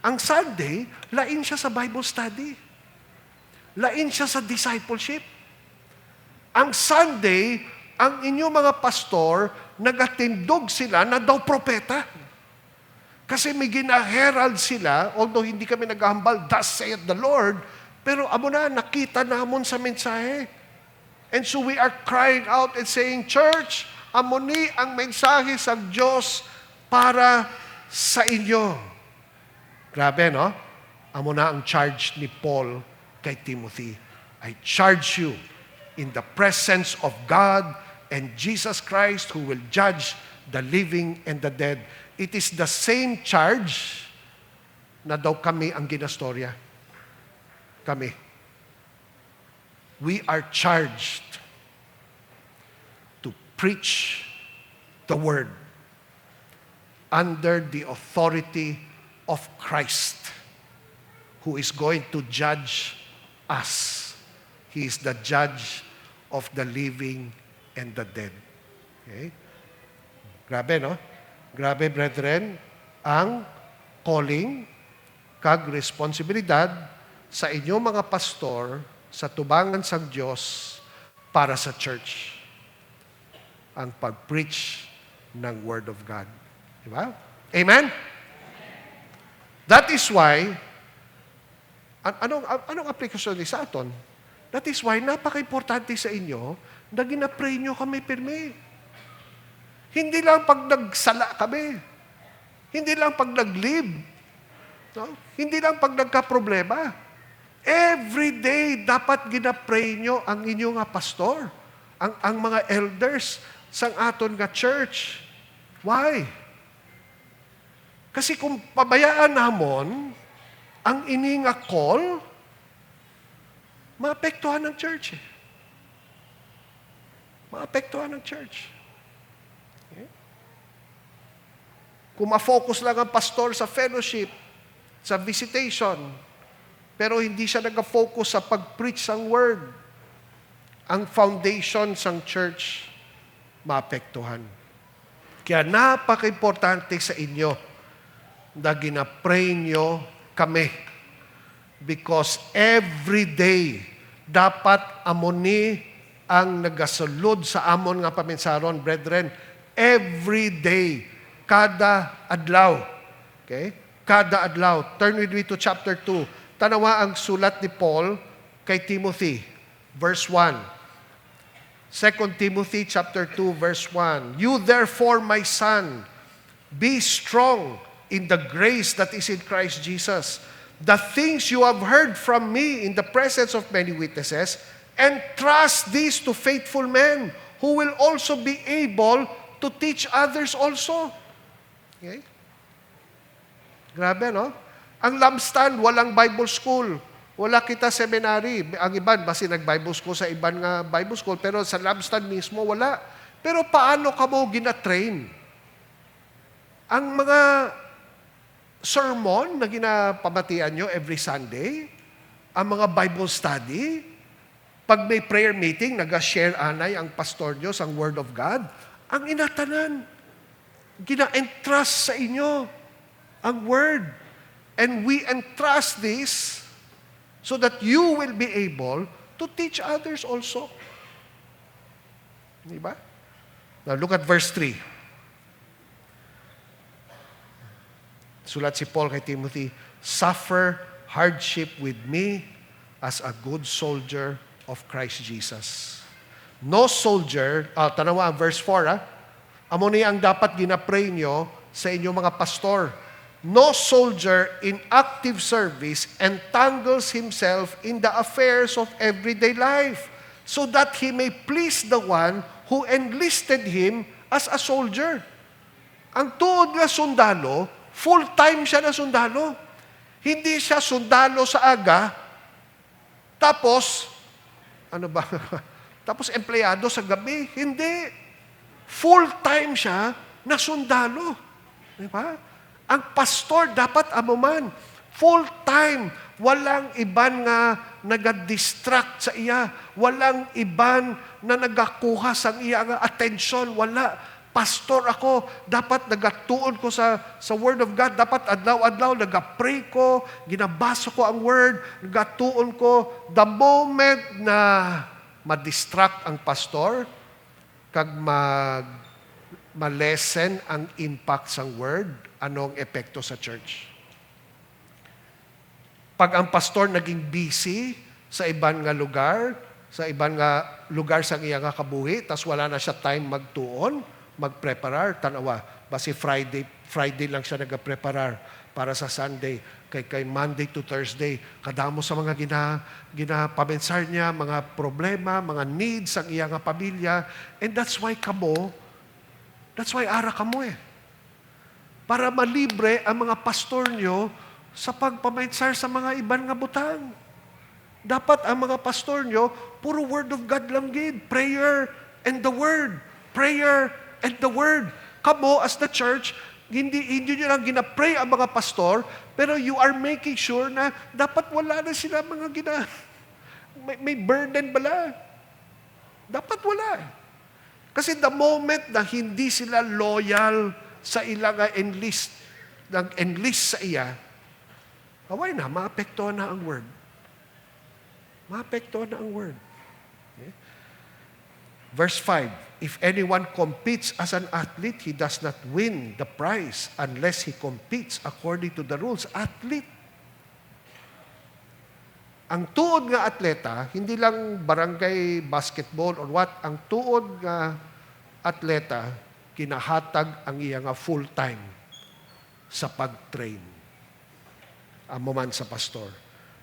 ang Sunday, lain siya sa Bible study. Lain siya sa discipleship. Ang Sunday, ang inyong mga pastor, nagatindog sila na daw propeta. Kasi may gina-herald sila, although hindi kami naghahambal, thus saith the Lord, pero amo na, nakita namon sa mensahe. And so we are crying out and saying, Church, amo ni ang mensahe sa Diyos para sa inyo. Grabe, no? Amo na ang charge ni Paul kay Timothy. I charge you in the presence of God and Jesus Christ who will judge the living and the dead. It is the same charge na daw kami ang ginastorya. Kami. We are charged to preach the Word under the authority of Christ, who is going to judge us. He is the judge of the living and the dead. Okay? Grabe, no? Grabe, brethren, ang calling kag responsibilidad sa inyong mga pastor sa tubangan sang Diyos para sa church. Ang pag-preach ng Word of God. Diba? Amen? That is why, anong aplikasyon ni sa aton? That is why, napaka-importante sa inyo na ginapray nyo kami pirmi. Hindi lang pag nagsala kami. Hindi lang pag nag-live. No? Hindi lang pag nagka-problema. Every day, dapat ginapray nyo ang inyong nga pastor, ang mga elders sang aton nga church. Why? Kasi kung pabayaan namon ang ini nga call, maapektuhan ng church. Maapektuhan ng church. Okay? Kung ma-focus lang ang pastor sa fellowship, sa visitation, pero hindi siya nag-focus sa pag-preach ng word, ang foundation ng church, maapektuhan. Kaya napaka-importante sa inyo na ginapray nyo kami. Because every day, dapat amoni ang nagasulod sa amon nga paminsaron, brethren. Every day, Kada adlaw. Okay? Kada adlaw. Turn with me to chapter 2. Tanawa ang sulat ni Paul kay Timothy. Verse 1. 2 Timothy chapter 2, verse 1. You therefore, my son, be strong in the grace that is in Christ Jesus. The things you have heard from me in the presence of many witnesses, entrust these to faithful men who will also be able to teach others also. Okay? Grabe, no? Ang lampstand, walang Bible school. Wala kita seminary. Ang iban, basi nag-Bible school sa iban nga Bible school, pero sa lampstand mismo, wala. Pero paano ka mo gina-train? Ang mga sermon na ginapamatian nyo every Sunday, ang mga Bible study, pag may prayer meeting, nag-share anay ang pastor nyo sa Word of God, ang inatanan, gina-entrust sa inyo ang Word. And we entrust this so that you will be able to teach others also. Diba? Now look at verse 3. Sulat si Paul kay Timothy, suffer hardship with me as a good soldier of Christ Jesus. No soldier, tanawa ang verse 4, amo niya ang dapat ginapray nyo sa inyong mga pastor. No soldier in active service entangles himself in the affairs of everyday life, so that he may please the one who enlisted him as a soldier. Ang tuod nga sundalo, full-time siya na sundalo. Hindi siya sundalo sa aga, tapos, tapos empleyado sa gabi. Hindi. Full-time siya na sundalo. Di ba? Ang pastor dapat amuman. Full-time. Walang iban nga nag-distract sa iya. Walang iban na nagakuha sa iya nga attention. Wala. Pastor ako, dapat nagatuon ko sa Word of God. Dapat adlaw-adlaw, nagapray ko, ginabasa ko ang Word, nagatuon ko. The moment na ma-distract ang pastor, kag ma-lessen ang impact sa Word, anong epekto sa church? Pag ang pastor naging busy sa iban nga lugar sa iya nga kabuhi, tas wala na siya time magtuon, magpreparar, tanawa, basi Friday lang siya nagapreparar para sa Sunday, kay Monday to Thursday, kadamo sa mga ginapamensar niya, mga problema, mga needs ang iya nga pamilya, and that's why ara kamo para malibre ang mga pastor nyo sa pagpamensar sa mga iban nga butang. Dapat ang mga pastor nyo, puro Word of God lang gid, prayer and the Word. Prayer and the Word. Kamo, as the church, hindi nyo lang ginapray ang mga pastor, pero you are making sure na dapat wala na sila mga may burden bala. Dapat wala. Kasi the moment na hindi sila loyal sa ilang enlist sa iya, away na, maapektuhan na ang Word. Maapektuhan na ang Word. Okay? Verse 5, if anyone competes as an athlete, he does not win the prize unless he competes according to the rules. Athlete. Ang tuod nga atleta, hindi lang barangay basketball or what, ang tuod nga atleta, kinahatag ang iya nga full-time sa pag-train. Amo man sa pastor.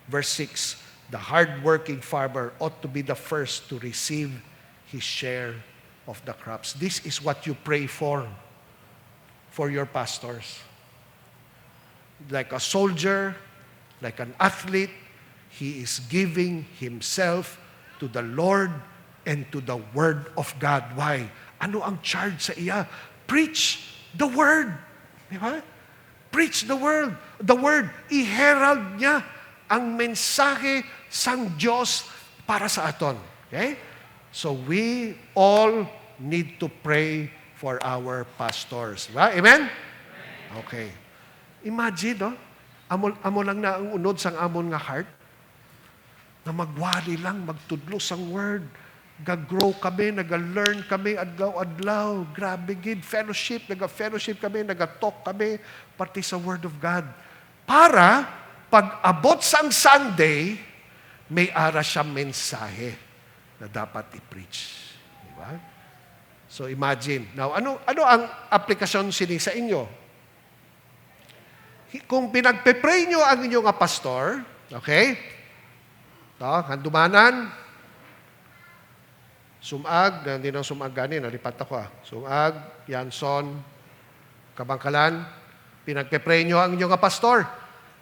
Verse 6, the hard-working farmer ought to be the first to receive his share of the crops. This is what you pray for your pastors. Like a soldier, like an athlete, he is giving himself to the Lord and to the Word of God. Why? Ano ang charge sa iya? Preach the Word. Di ba? Preach the Word. The Word, i-herald niya ang mensahe sang Diyos para sa aton. Okay? So we all need to pray for our pastors. Diba? Amen? Okay. Imagine, no? Amo lang na ang unod sang amon nga heart, na magwali lang, magtudlo sang Word, Gag-grow kami, nag-learn kami, adlaw-adlaw. Grabe gid, fellowship, nag-fellowship kami, nag-talk kami, pati sa Word of God. Para, pag abot sang Sunday, may ara siyang mensahe na dapat i-preach. Di ba? So imagine. Now, ano ang aplikasyon sini sa inyo? Kung pinagpe-pray nyo ang inyong pastor, okay? Handumanan, Sumag, hindi nang sumag ganin, nalipat ako Sumag, Yanson, Kabangkalan, pinagpe-pray nyo ang inyong pastor.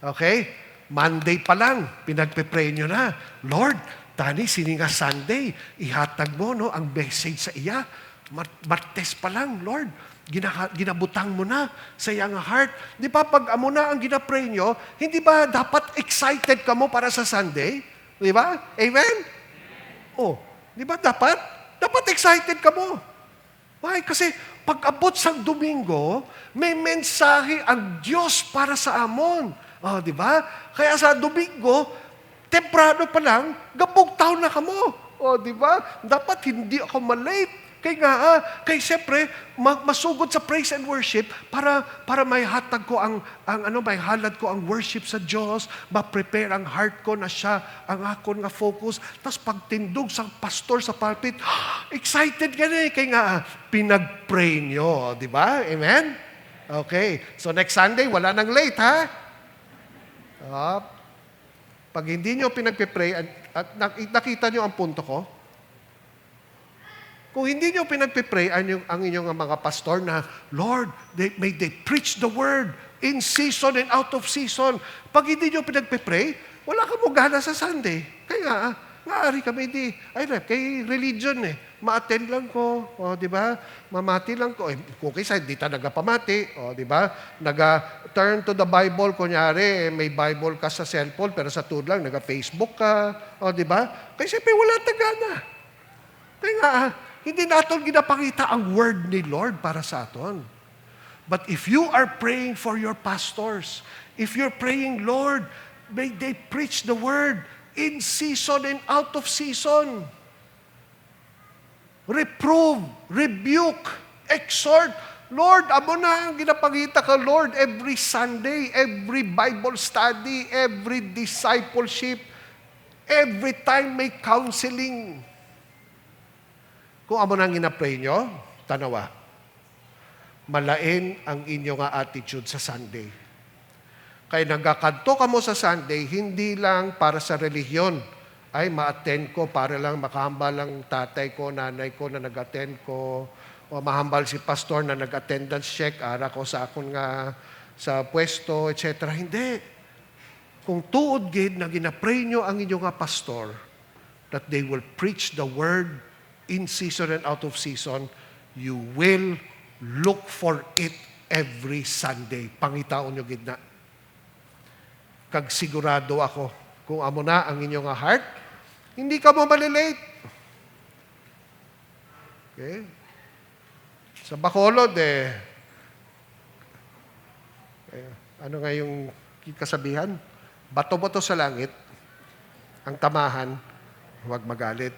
Okay? Monday pa lang, pinagpe-pray nyo na. Lord, tani, sininga Sunday, ihatag mo ang message sa iya. Martes pa lang, Lord, ginabutang mo na sa iyang heart. Di ba, pag amo na ang ginapray nyo, hindi ba dapat excited ka mo para sa Sunday? Di ba? Amen? Oh, di ba dapat? Dapat excited ka mo. Why? Kasi pag abot sa Domingo, may mensahe ang Diyos para sa amon. Oh, di ba? Kaya sa Domingo, temprano pa lang, gabugtaw na kamo. Oh, di ba? Dapat hindi ako malate. Kaya siyempre, masugod sa praise and worship para may hatag ko may halad ko ang worship sa Diyos, ma-prepare ang heart ko na siya ang akon nga focus. Tapos pagtindog sa pastor sa pulpit, excited ka na kaya nga pinag-pray nyo, di ba? Amen? Okay. So next Sunday, wala nang late, ha? Pag hindi nyo pinag-pray at nakita nyo ang punto ko, kung hindi nyo pinagpipray ang inyong mga pastor na, Lord, may they preach the word in season and out of season. Pag hindi nyo pinagpipray, wala ka mo gana sa Sunday. Kaya maaari kami kay religion ma-attend lang ko, di ba? Mamati lang ko. Kung kaysa, di ta nagapamati, di ba? Turn to the Bible, kunyari, may Bible ka sa cellphone, pero sa tudlang, naga-Facebook ka, di ba? Kaya siyempre, wala tagana. Kaya hindi natin ginapakita ang word ni Lord para sa aton. But if you are praying for your pastors, if you're praying, Lord, may they preach the word in season and out of season. Reprove, rebuke, exhort. Lord, amo na ang ginapakita ka, Lord, every Sunday, every Bible study, every discipleship, every time may counseling. Kung amo nang ina-pray nyo, tanawa, malain ang inyong attitude sa Sunday. Kaya nagkakadto ka mo sa Sunday, hindi lang para sa relihiyon. Ay, ma-attend ko para lang makahambal ang tatay ko, nanay ko na nag-attend ko, o mahambal si pastor na nag-attendance check, ara ko sa akon nga sa pwesto, etc. Hindi. Kung tuod gid na ginapray nyo ang inyong pastor, that they will preach the word in season and out of season, you will look for it every Sunday. Pangitaon nyo gid na. Kag sigurado ako, kung amo na ang inyong heart, hindi ka mo malilate. Okay? Sa Bacolod, ano nga yung kasabihan? Bato-bato sa langit, ang tamahan, huwag magalit.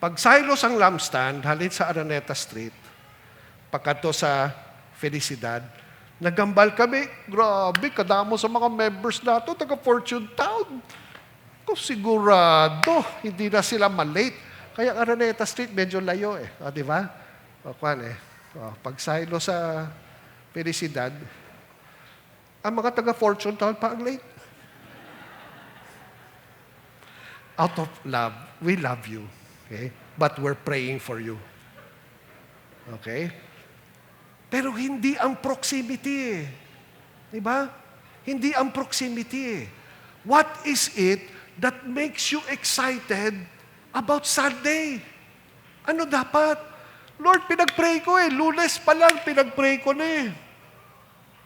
Pag Silos ang lampstand, halit sa Araneta Street, pagkato sa Felicidad, nagambal kami. Grabe, kadamo sa mga members nato, taga Fortune Town. Kung sigurado, hindi na sila malate. Kaya Araneta Street, medyo layo di ba? Pag Silos sa Felicidad, ang mga taga Fortune Town pa ang late. Out of love, we love you. Okay? But we're praying for you. Okay? Pero hindi ang proximity. Di ba? Hindi ang proximity. What is it that makes you excited about Sunday? Ano dapat? Lord, pinag-pray ko Lunes pa lang, pinag-pray ko na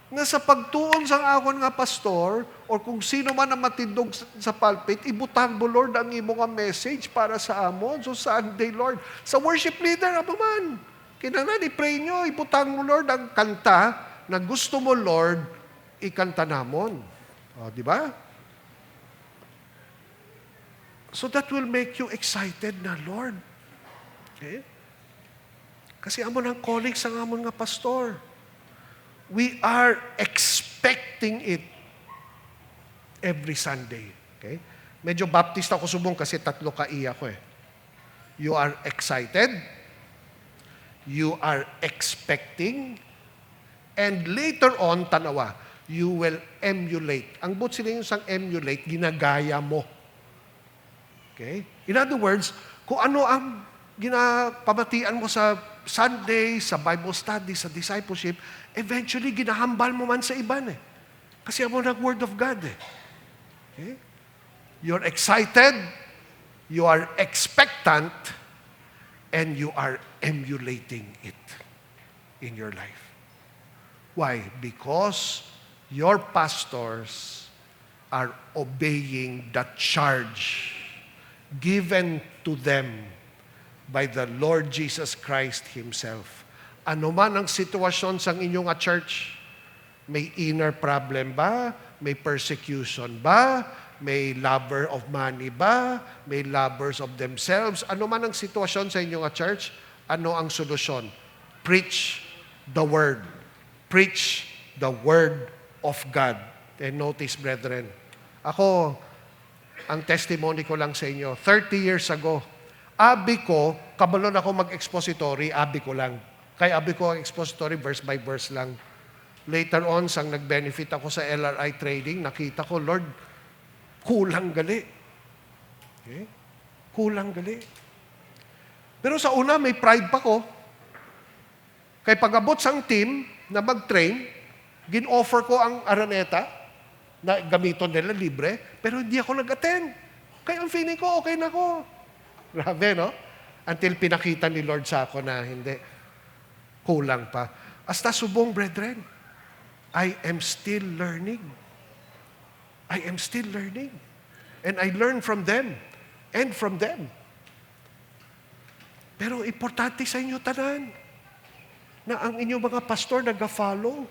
Nasa pagtuon sa akon nga pastor, or kung sino man ang matindog sa pulpit, ibutang mo, Lord, ang imo nga message para sa amon. So Sunday, Lord. Sa worship leader, amo man. Kinahanglan, i-pray nyo, ibutang mo, Lord, ang kanta na gusto mo, Lord, ikanta namon. Di ba? So that will make you excited na, Lord. Okay? Kasi amon ang calling sa amon nga pastor. We are expecting it every Sunday. Okay? Medyo Baptist ako subong kasi 3 ka iya ko eh. You are excited, you are expecting, and later on, tanawa, you will emulate. Ang but sila yung sang emulate, ginagaya mo. Okay? In other words, kung ano ang ginapamatian mo sa Sunday, sa Bible study, sa discipleship, eventually ginahambal mo man sa iban eh. Kasi amo ng Word of God eh. Okay? You're excited, you are expectant, and you are emulating it in your life. Why? Because your pastors are obeying the charge given to them by the Lord Jesus Christ Himself. Ano man ang sitwasyon sa inyong church, may inner problem ba? May persecution ba? May lover of money ba? May lovers of themselves? Ano man ang sitwasyon sa inyong church, ano ang solusyon? Preach the Word. Preach the Word of God. And notice, brethren, ako, ang testimony ko lang sa inyo, 30 years ago, abi ko, kabalon ako mag-expository, abi ko lang. Kaya abi ko ang expository verse by verse lang. Later on, sang nag-benefit ako sa LRI trading, nakita ko, Lord, kulang gali. Okay? Kulang gali. Pero sa una, may pride pa ko. Kaya pag-abot sang team na mag-train, gin-offer ko ang Araneta na gamiton nila libre, pero hindi ako nag-attend. Kaya ang feeling ko, okay na ko. Grabe, no? Until pinakita ni Lord sa ako na hindi, kulang pa. Hasta subong, brethren, I am still learning. I am still learning. And I learn from them and from them. Pero importante sa inyo tanan na ang inyong mga pastor nag-follow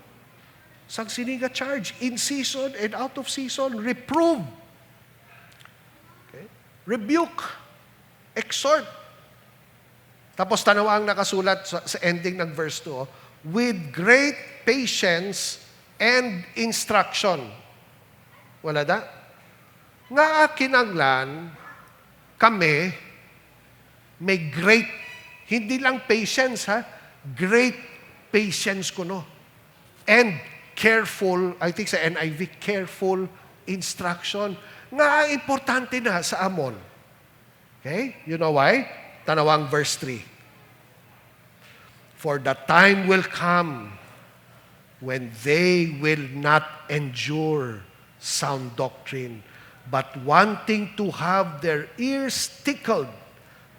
sang siniga charge in season and out of season, reprove, okay? Rebuke, exhort. Tapos tanawa ang nakasulat sa ending ng verse 2, with great patience and instruction. Wala da? Nga kinanglan, kami, may great, hindi lang patience ha, great patience kuno. And careful, I think sa NIV, careful instruction. Nga importante na sa amon. Okay? You know why? Tanawang verse 3. For the time will come when they will not endure sound doctrine, but wanting to have their ears tickled,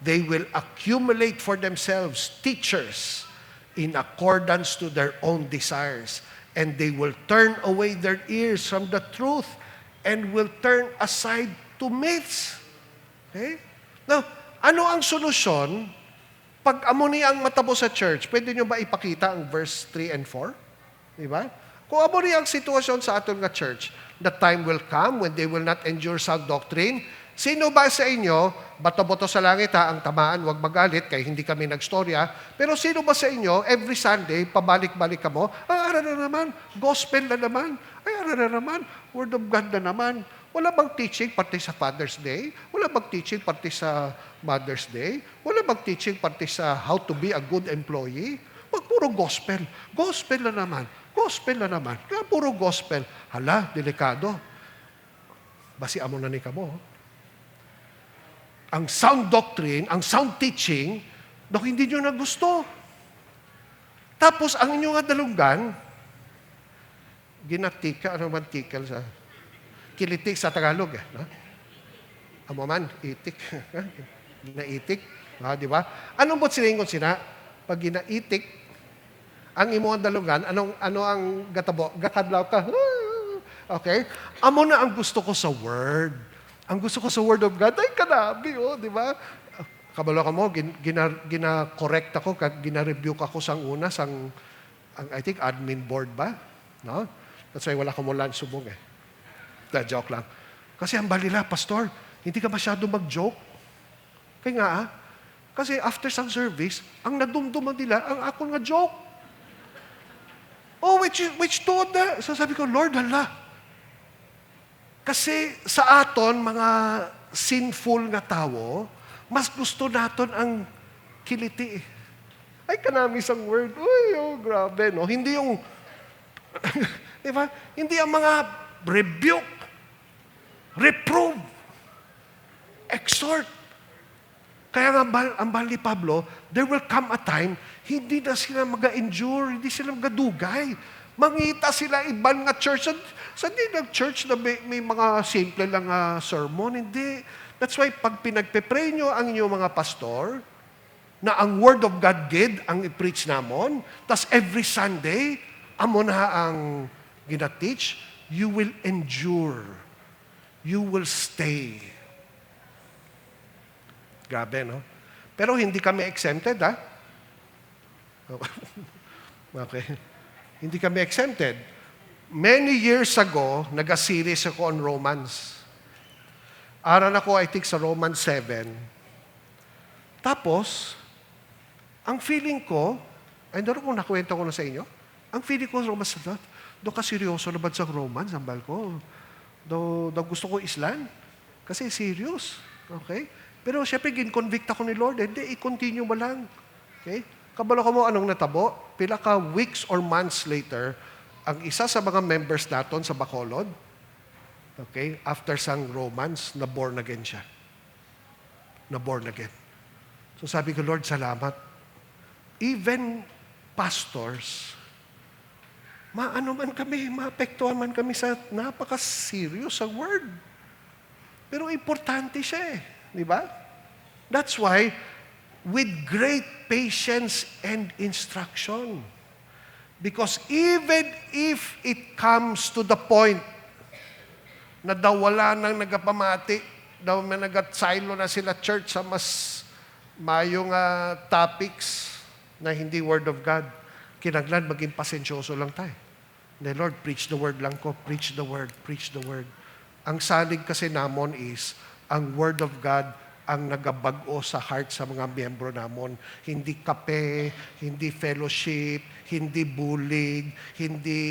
they will accumulate for themselves teachers in accordance to their own desires, and they will turn away their ears from the truth and will turn aside to myths. Okay? Now, ano ang solusyon pag amuni ang matabo sa church? Pwede nyo ba ipakita ang verse 3 and 4? Diba? Kung amuni ang sitwasyon sa aton nga church, the time will come when they will not endure sound doctrine. Sino ba sa inyo, bato-boto sa langit ha, ang tamaan, wag magalit, kaya hindi kami nagstorya, pero sino ba sa inyo, every Sunday, pabalik-balik ka mo, ara na naman, gospel na naman, ara na naman, word of God na naman. Wala bang teaching pati sa Father's Day? Wala bang teaching pati sa Mother's Day? Wala bang teaching pati sa how to be a good employee? Wag puro gospel. Gospel na naman. Gospel na naman. Kaya puro gospel. Hala, delikado. Basi amo na ni kamo. Ang sound doctrine, ang sound teaching, hindi nyo na gusto. Tapos, ang inyong dalunggan, ginatika, ano man tikal sa, kilitik sa Tagalog, eh. No? Amo man, itik. Ginaitik. Di ba? Anong bot siningon sina? Pag ginaitik, ang imong dalungan, ano ang gatabo? Gakadlaw ka. Okay? Amo na ang gusto ko sa Word. Ang gusto ko sa Word of God, ay kanabi, di ba? Kabalo ka mo, gina-correct ako, gina-rebuke ako sang una, I think, admin board ba? No? That's why wala ko mo lunch subong eh. Joke lang. Kasi ang balila, pastor, Hindi ka masyado mag-joke. Kaya nga, kasi after some service, ang nadumduman nila, ang ako nga joke. Oh, which told na? So sabi ko, Lord, hala. Kasi sa aton, mga sinful nga tao, mas gusto naton ang kiliti. Ay, kanamis ang word. Uy, oh, grabe, no? Hindi yung, di ba? Hindi ang mga rebuke, reprove, exhort. Kaya nga, ang bahal ni Pablo, there will come a time, hindi na sila mag-endure, hindi sila magadugay. Mangita sila ibang nga church. Sa di nag-church na may mga simple lang sermon, hindi. That's why pag pinagpe-pray nyo ang inyong mga pastor, na ang Word of God gid ang i-preach namon, tas every Sunday, amo na ang gina-teach, you will endure. You will stay. Grabe, no? Pero hindi kami exempted, ha? Okay. Hindi kami exempted. Many years ago, nag-series ako on Romans. Aral ako, I think, sa Romans 7. Tapos, ang feeling ko, ay doon kung nakwento ko na sa inyo, ang feeling ko, Romans 7, doon ka seryoso na ba sa Romans, ang bal ko? Doon gusto ko islan. Kasi serious. Okay? Pero syempre, gin-convict ako ni Lord. Hindi, i-continue mo lang. Okay? Kabalo ko mo anong natabo? Pila ka weeks or months later, ang isa sa mga members naton sa Bacolod, okay, after sang Romans, na-born again siya. Na-born again. So sabi ko, Lord, salamat. Even pastors, maano man kami, maapektuhan man kami sa napaka-serious sa word. Pero importante siya eh. Di ba? That's why, with great patience and instruction. Because even if it comes to the point na daw wala nang nagapamati, daw may nagatsilo na sila church sa mas mayong topics na hindi Word of God, kinaglan maging pasensyoso lang tayo. The Lord, preach the Word lang ko. Preach the Word, preach the Word. Ang salig kasi namon is, ang Word of God ang nagabag-o sa heart sa mga miyembro namon. Hindi kape, hindi fellowship, hindi bullying, hindi,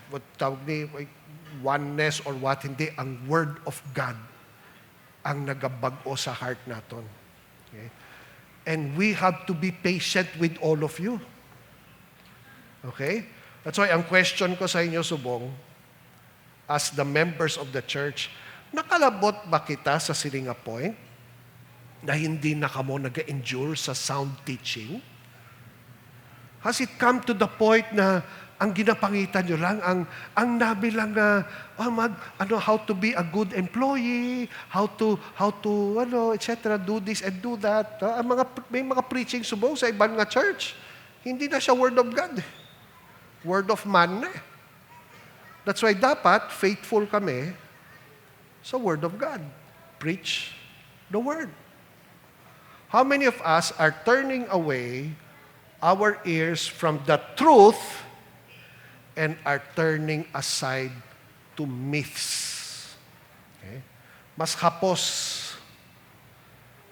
what tawag ni, oneness or what, hindi. Ang Word of God ang nagabag-o sa heart naton. Okay? And we have to be patient with all of you. Okay? That's why ang question ko sa inyo, Subong, as the members of the church, nakalabot ba kita sa silinga point na hindi na kamo nag-endure sa sound teaching? Has it come to the point na ang ginapangitan nyo lang, ang nabi lang how to be a good employee, how to etc., do this and do that. May mga preaching subong sa ibang nga church. Hindi na siya word of God. Word of man na. That's why dapat faithful kami sa Word of God. Preach the Word. How many of us are turning away our ears from the truth and are turning aside to myths? Okay? Mas hapos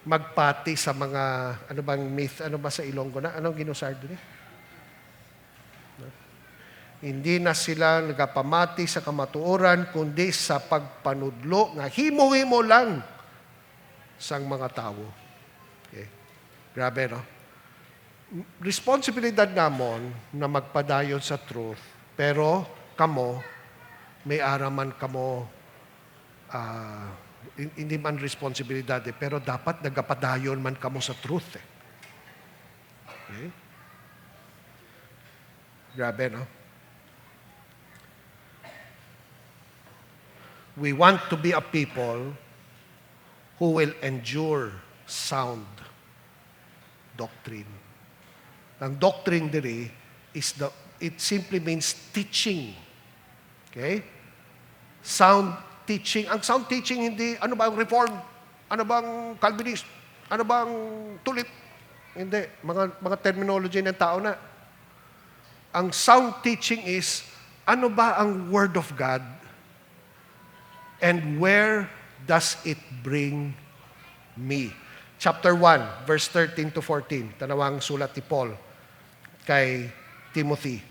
magpati sa mga, ano bang myth, ano ba sa Ilonggo na? Anong ginusar doon eh? Hindi na sila nagapamati sa kamatuoran, kundi sa pagpanudlo nga himo-himo lang sang mga tao. Okay. Grabe, no? Responsibilidad namon na magpadayon sa truth, pero kamo, may araman kamo, hindi man responsibilidad pero dapat nagapadayon man kamo sa truth. Okay? Grabe, no? We want to be a people who will endure sound doctrine. Ang doctrine diri is it simply means teaching. Okay? Sound teaching. Ang sound teaching hindi, ano ba ang reform? Ano bang Calvinist? Ano bang tulip? Hindi. Mga terminology ng tao na. Ang sound teaching is, ano ba ang Word of God and where does it bring me? Chapter 1, verse 13 to 14. Tanawang sulat ni Paul kay Timothy.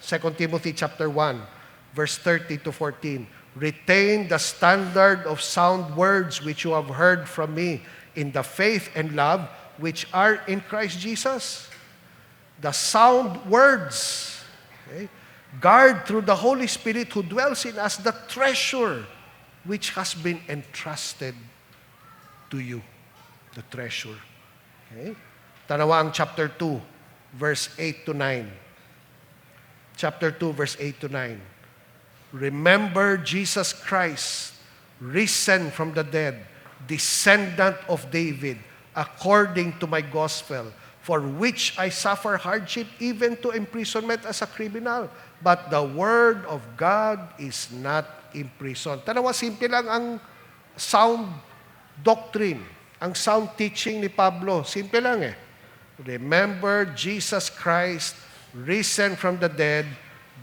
2 Timothy chapter 1, verse 30 to 14. Retain the standard of sound words which you have heard from me in the faith and love which are in Christ Jesus. The sound words. Okay? Guard through the Holy Spirit who dwells in us the treasure which has been entrusted to you. The treasure. Okay? Tanawang chapter 2, verse 8 to 9. Chapter 2, verse 8 to 9. Remember Jesus Christ, risen from the dead, descendant of David, according to my gospel, for which I suffer hardship, even to imprisonment as a criminal. But the word of God is not imprisoned. Tanawa, simple lang ang sound doctrine, ang sound teaching ni Pablo. Simple lang eh. Remember Jesus Christ, risen from the dead,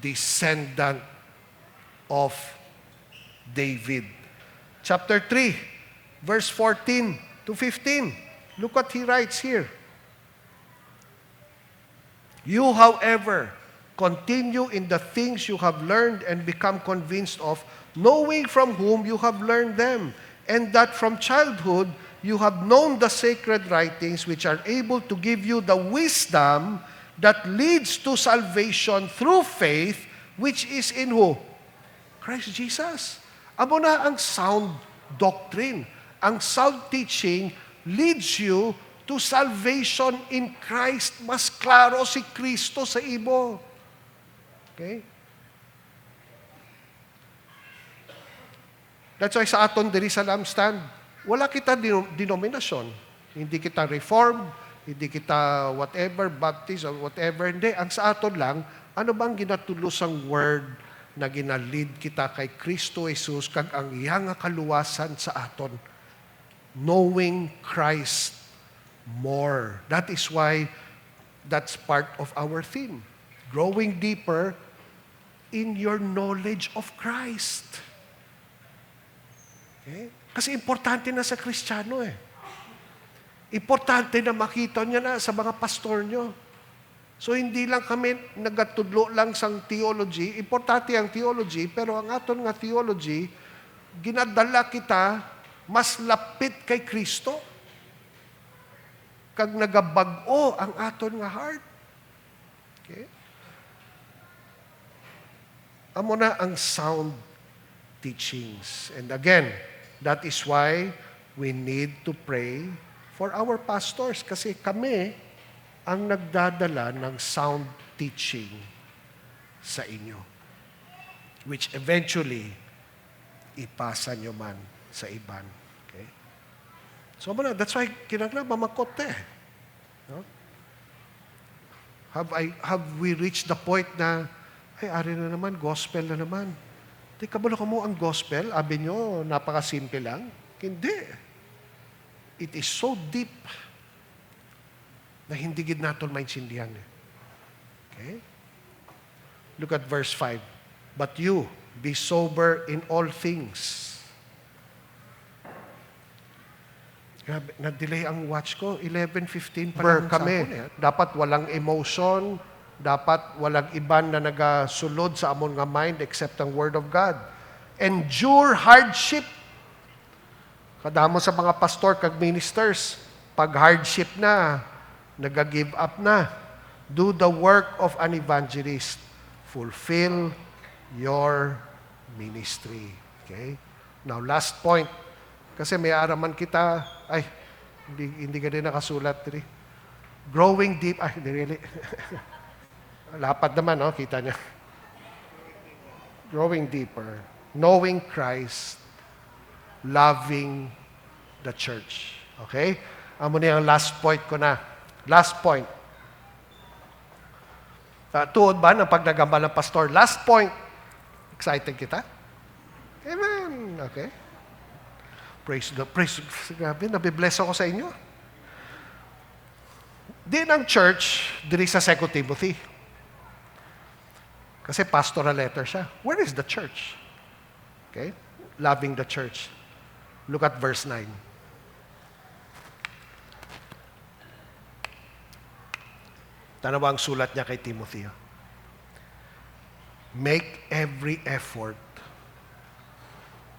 descendant of David. Chapter 3, verse 14 to 15. Look what he writes here. You, however, continue in the things you have learned and become convinced of, knowing from whom you have learned them, and that from childhood you have known the sacred writings which are able to give you the wisdom that leads to salvation through faith, which is in who? Christ Jesus. Amo na ang sound doctrine. Ang sound teaching leads you to salvation in Christ. Mas klaro si Kristo sa imo. Okay? That's why sa aton diri sa lampstand, wala kita denominasyon. Hindi kita reformed, hindi kita whatever, baptist or whatever. Hindi. Ang sa aton lang, ano bang ginatulosang word na ginalid kita kay Kristo Jesus kag ang iyang kaluwasan sa aton? Knowing Christ more. That is why that's part of our theme. Growing deeper in your knowledge of Christ. Okay? Kasi importante na sa Kristiyano eh. Importante na makita niya na sa mga pastor nyo. So hindi lang kami nagatudlo lang sang theology. Importante ang theology, pero ang aton nga theology, ginadala kita mas lapit kay Kristo. Kag nagabag-o ang aton nga heart. Okay? Amo na ang sound teachings. And again, that is why we need to pray for our pastors. Kasi kami ang nagdadala ng sound teaching sa inyo. Which eventually, ipasa nyo man sa iban. Okay? So, that's why kinagla mamakot eh. No? Have we reached the point na, ay, ari na naman, gospel na naman. Di kabalo ka mo ang gospel, abi nyo, napakasimple lang. Hindi. It is so deep na hindi gid naton maintindihan. Okay? Look at verse 5. But you, be sober in all things. Grabe, na-delay ang watch ko. 11:15 pa lang kami. Dapat walang emotion, dapat walang iban na nagasulod sa amon nga mind except ang Word of God. Endure hardship. Kadamo sa mga pastor kag ministers, pag hardship na, nag-give up na. Do the work of an evangelist. Fulfill your ministry. Okay? Now, last point. Kasi may araman kita, ay, hindi ka din nakasulat. Growing deep, ay, hindi really. Lapad naman, no? Kita niya. Growing deeper. Knowing Christ. Loving the church. Okay? Amo niya ang last point ko na. Last point. Tuod ba ng pagnagamba ng pastor? Last point. Excited kita? Amen. Okay. Praise. Grabe, nabibless ako sa inyo. Din ang church, diri sa 2 Timothy. Kasi pastoral letter siya. Where is the church? Okay? Loving the church. Look at verse 9. Tanawa ang sulat niya kay Timothy. Make every effort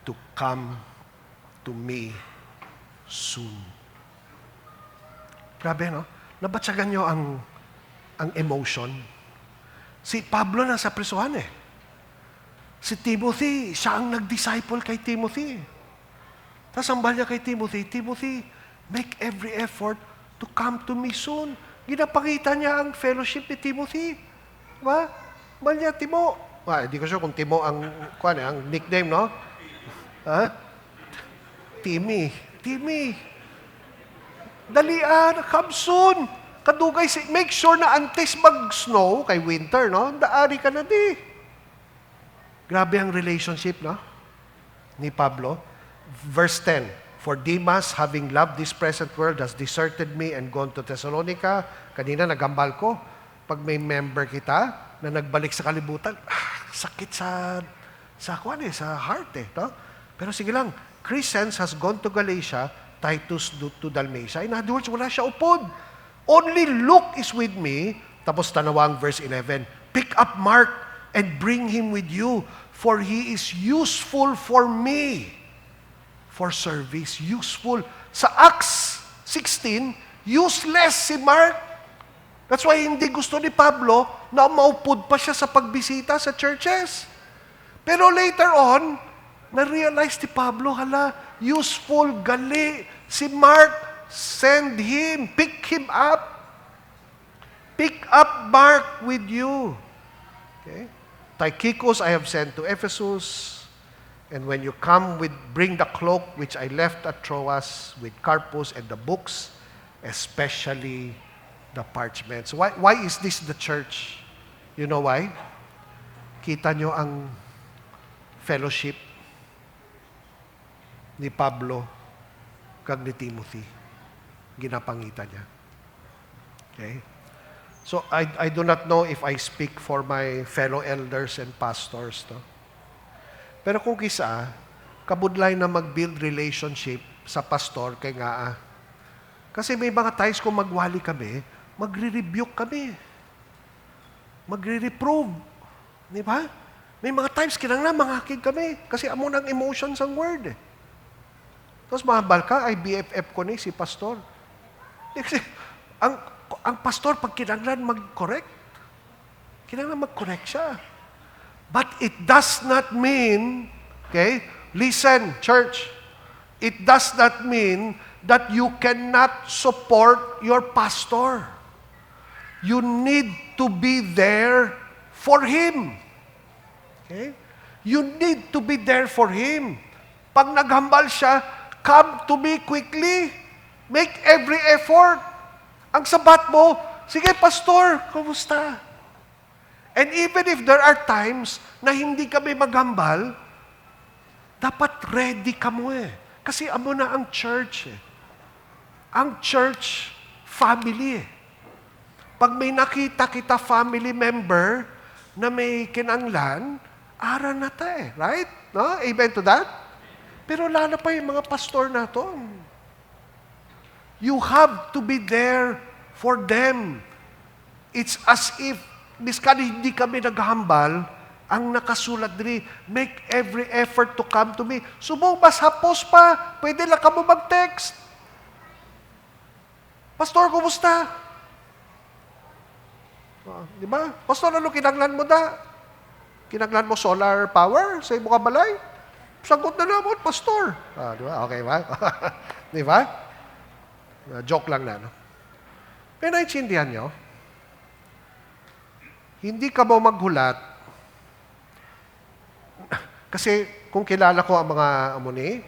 to come to me soon. Grabe, no? Nabatsagan niyo ang emotion. Si Pablo nasa prisuhan eh. Si Timothy, siya ang nag-disciple kay Timothy. Tapos ang niya kay Timothy, Timothy, make every effort to come to me soon. Ginapakita niya ang fellowship ni Timothy. Diba? Mahal niya, Timo. Hindi ko sure kung Timo ang nickname, no? Ha? Timmy. Dalian, come soon. Kadugay, make sure na antes mag-snow kay winter, no? Daari ka na di. Grabe ang relationship, no? Ni Pablo. Verse 10, for Demas, having loved this present world, has deserted me and gone to Thessalonica. Kanina, nagambal ko. Pag may member kita na nagbalik sa kalibutan, sakit sa heart, eh. No? Pero sige lang, Crescens has gone to Galatia, Titus to Dalmatia. In other words, wala siya upod. Only Luke is with me. Tapos tanawang verse 11, pick up Mark and bring him with you, for he is useful for me. For service, useful. Sa Acts 16, useless si Mark. That's why hindi gusto ni Pablo na maupod pa siya sa pagbisita sa churches. Pero later on, na-realize ni Pablo, useful, gali. Si Mark, send him, pick him up. Pick up Mark with you. Okay? Tychicus I have sent to Ephesus. And when you come, bring the cloak which I left at Troas with Carpus and the books, especially the parchments. Why is this the church? You know why? Kita nyo ang fellowship ni Pablo kag ni Timothy. Ginapangita niya. Okay? So, I do not know if I speak for my fellow elders and pastors, no? Pero kung kisa, kabudlay na mag-build relationship sa pastor kay nga. Kasi may mga times kung magwali kami, magre-rebuke kami. Magre-reprove. Di ba? May mga times kinanglan mangakig kami kasi amo ng emotions ang word. Tapos mahambal ka, ay BFF ko ni si pastor. Kasi ang pastor pag kinanglan mag-correct, kinanglan mag-correct siya. But it does not mean, okay, listen, church, it does not mean that you cannot support your pastor. You need to be there for him. Okay? You need to be there for him. Pag naghambal siya, come to me quickly. Make every effort. Ang sabat mo, sige, pastor, kumusta? And even if there are times na hindi kami maghambal, dapat ready ka mo eh. Kasi amo na ang church eh. Ang church, family eh. Pag may nakita kita family member na may kinanglan, ara na ta eh. Right? No? Amen to that? Pero lalo pa yung mga pastor natin. You have to be there for them. It's as if miskan hindi kami naghambal, ang nakasulat diri, make every effort to come to me. Subong mas hapos pa, pwede lang ka mo mag-text. Pastor, kumusta? Di ba? Pastor, ano kinanglan mo da? Kinanglan mo solar power sa imo balay? Sagot na naman, pastor. Di ba? Okay ba? Di ba? Joke lang na. No? Pero naintindihan nyo, hindi ka mo maghulat kasi kung kilala ko ang mga amuni,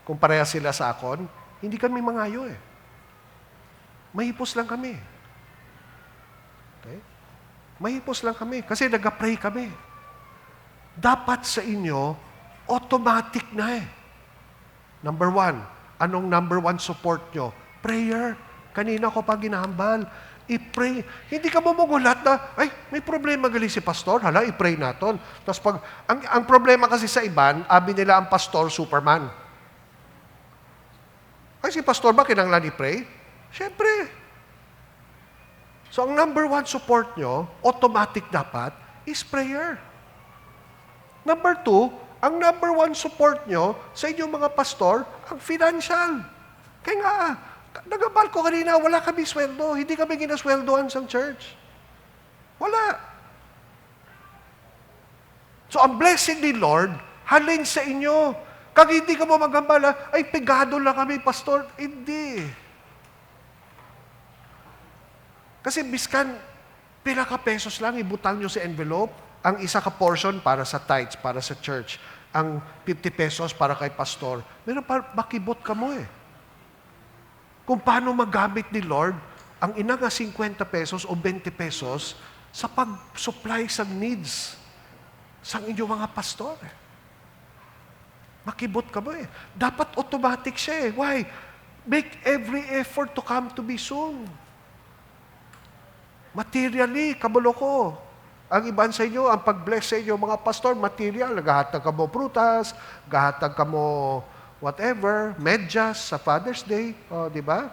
kung pareha sila sa akon, hindi kami mangayo eh. Mahipos lang kami. Okay? Mahipos lang kami kasi nag-pray kami. Dapat sa inyo, automatic na eh. Number 1, anong number 1 support nyo? Prayer. Kanina ko pa ginahambal. I-pray. Hindi ka mamugulat na, ay, may problema gali si pastor, i-pray natin. Tapos ang problema kasi sa iban, abi nila ang pastor, Superman. Ay, si pastor ba kinanglan i-pray? Siyempre. So, ang number one support nyo, automatic dapat, is prayer. Number two, ang number one support nyo sa inyong mga pastor, ang financial. Kaya nga, nagabal ko kanina, wala kami sweldo. Hindi kami ginasweldoan sa church. Wala. So, ang blessing ni Lord, halin sa inyo. Kag hindi ka mo magambala, ay, pegado lang kami, pastor. Hindi. Kasi biskan, pila ka pesos lang, ibutang nyo sa envelope. Ang isa ka portion para sa tithes, para sa church. Ang 50 pesos para kay pastor. Meron pa, makibot ka mo eh. Kung paano magamit ni Lord ang ina nga 50 pesos o 20 pesos sa pag-supply sa needs sa inyong mga pastor. Makibot ka mo eh. Dapat automatic siya eh. Why? Make every effort to come to me soon. Materially, kabulo ko. Ang iban sa inyo, ang pag-bless sa inyo, mga pastor, material. Naghahatag ka mo prutas, gahatag ka mo whatever, medyas sa Father's Day. O, di ba?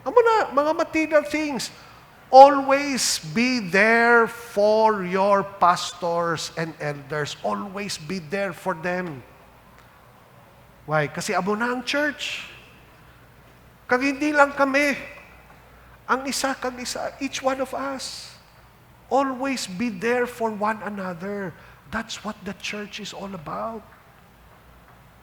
Amo na, mga material things. Always be there for your pastors and elders. Always be there for them. Why? Kasi amo na ang church. Kag hindi lang kami. Ang isa kag isa, each one of us. Always be there for one another. That's what the church is all about.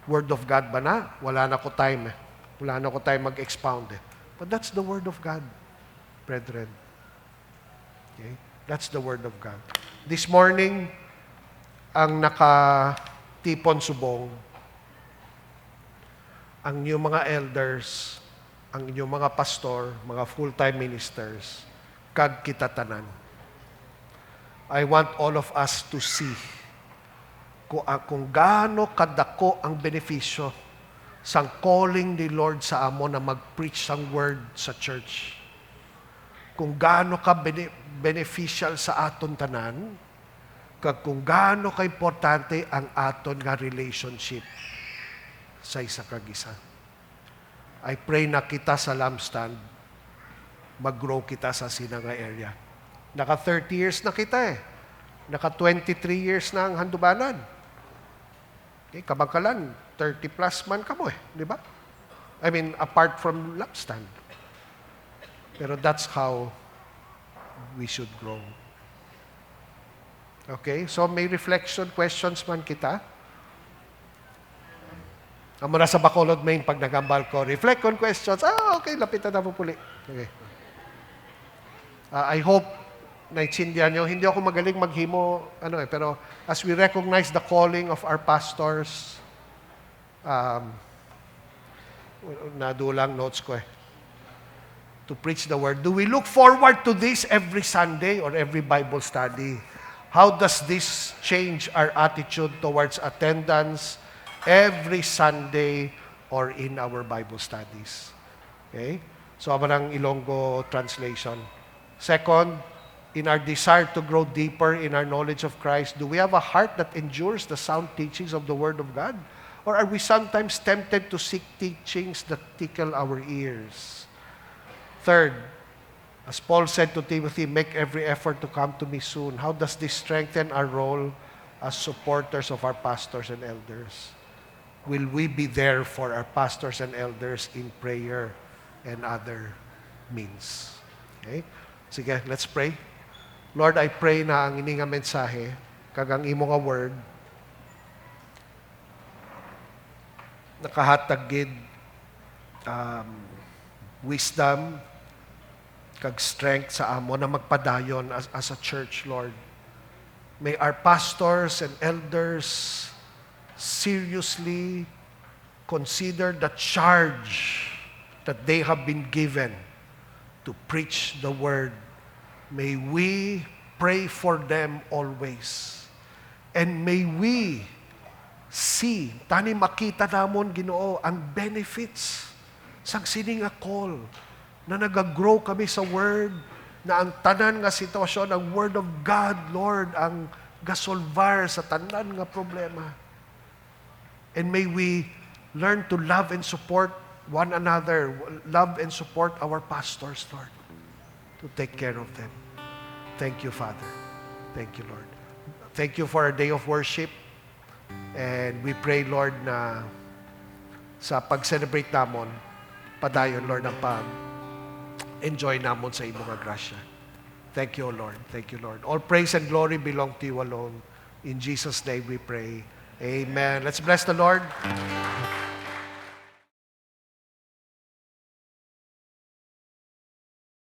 Word of God ba na? Wala na ko time eh. Wala na ko time mag-expound eh. But that's the Word of God, brethren. Okay? That's the Word of God. This morning, ang nakatipon subong, ang inyong mga elders, ang inyong mga pastor, mga full-time ministers, kag kitatanan. I want all of us to see kung gaano kadako ang benepisyo sang calling ni Lord sa amo na mag-preach sang word sa church. Kung gaano ka beneficial sa aton tanan, kag kung gaano ka importante ang aton nga relationship sa isa kag isa. I pray na kita sa lampstand, mag-grow kita sa sinanga area. Naka 30 years na kita eh. Naka 23 years na ang handubanan. Okay, kabangkalan, 30 plus man ka mo eh, di ba? I mean, apart from lampstand. Pero that's how we should grow. Okay, so may reflection questions man kita. Ang muna sa Bacolod Main, pag nagambal ko, reflect on questions. Okay, lapitan na po puli. Okay. I hope naitsindihan nyo. Hindi ako magaling maghimo, pero as we recognize the calling of our pastors, nadulang notes ko eh, to preach the word. Do we look forward to this every Sunday or every Bible study? How does this change our attitude towards attendance every Sunday or in our Bible studies? Okay? So, aman ang Ilonggo translation. Second, in our desire to grow deeper in our knowledge of Christ, do we have a heart that endures the sound teachings of the Word of God? Or are we sometimes tempted to seek teachings that tickle our ears? Third, as Paul said to Timothy, make every effort to come to me soon. How does this strengthen our role as supporters of our pastors and elders? Will we be there for our pastors and elders in prayer and other means? Okay? Sige, let's pray. Lord, I pray na ang ininga mensahe, kagang imo nga word, nakahatag gid wisdom, kag strength sa amo na magpadayon as a church, Lord. May our pastors and elders seriously consider the charge that they have been given to preach the word. May we pray for them always. And may we see, tani makita namon Ginoo ang benefits sang sini nga call na nagagrow kami sa word, na ang tanan nga sitwasyon, ang word of God, Lord, ang gasolvar sa tanan nga problema. And may we learn to love and support one another, love and support our pastors, Lord, to take care of them. Thank you, Father. Thank you, Lord. Thank you for a day of worship. And we pray, Lord, na sa pag-celebrate namon, padayon, Lord, ang pag-enjoy namon sa imong grasya. Thank you, Lord. Thank you, Lord. All praise and glory belong to you alone. In Jesus' name we pray. Amen. Let's bless the Lord.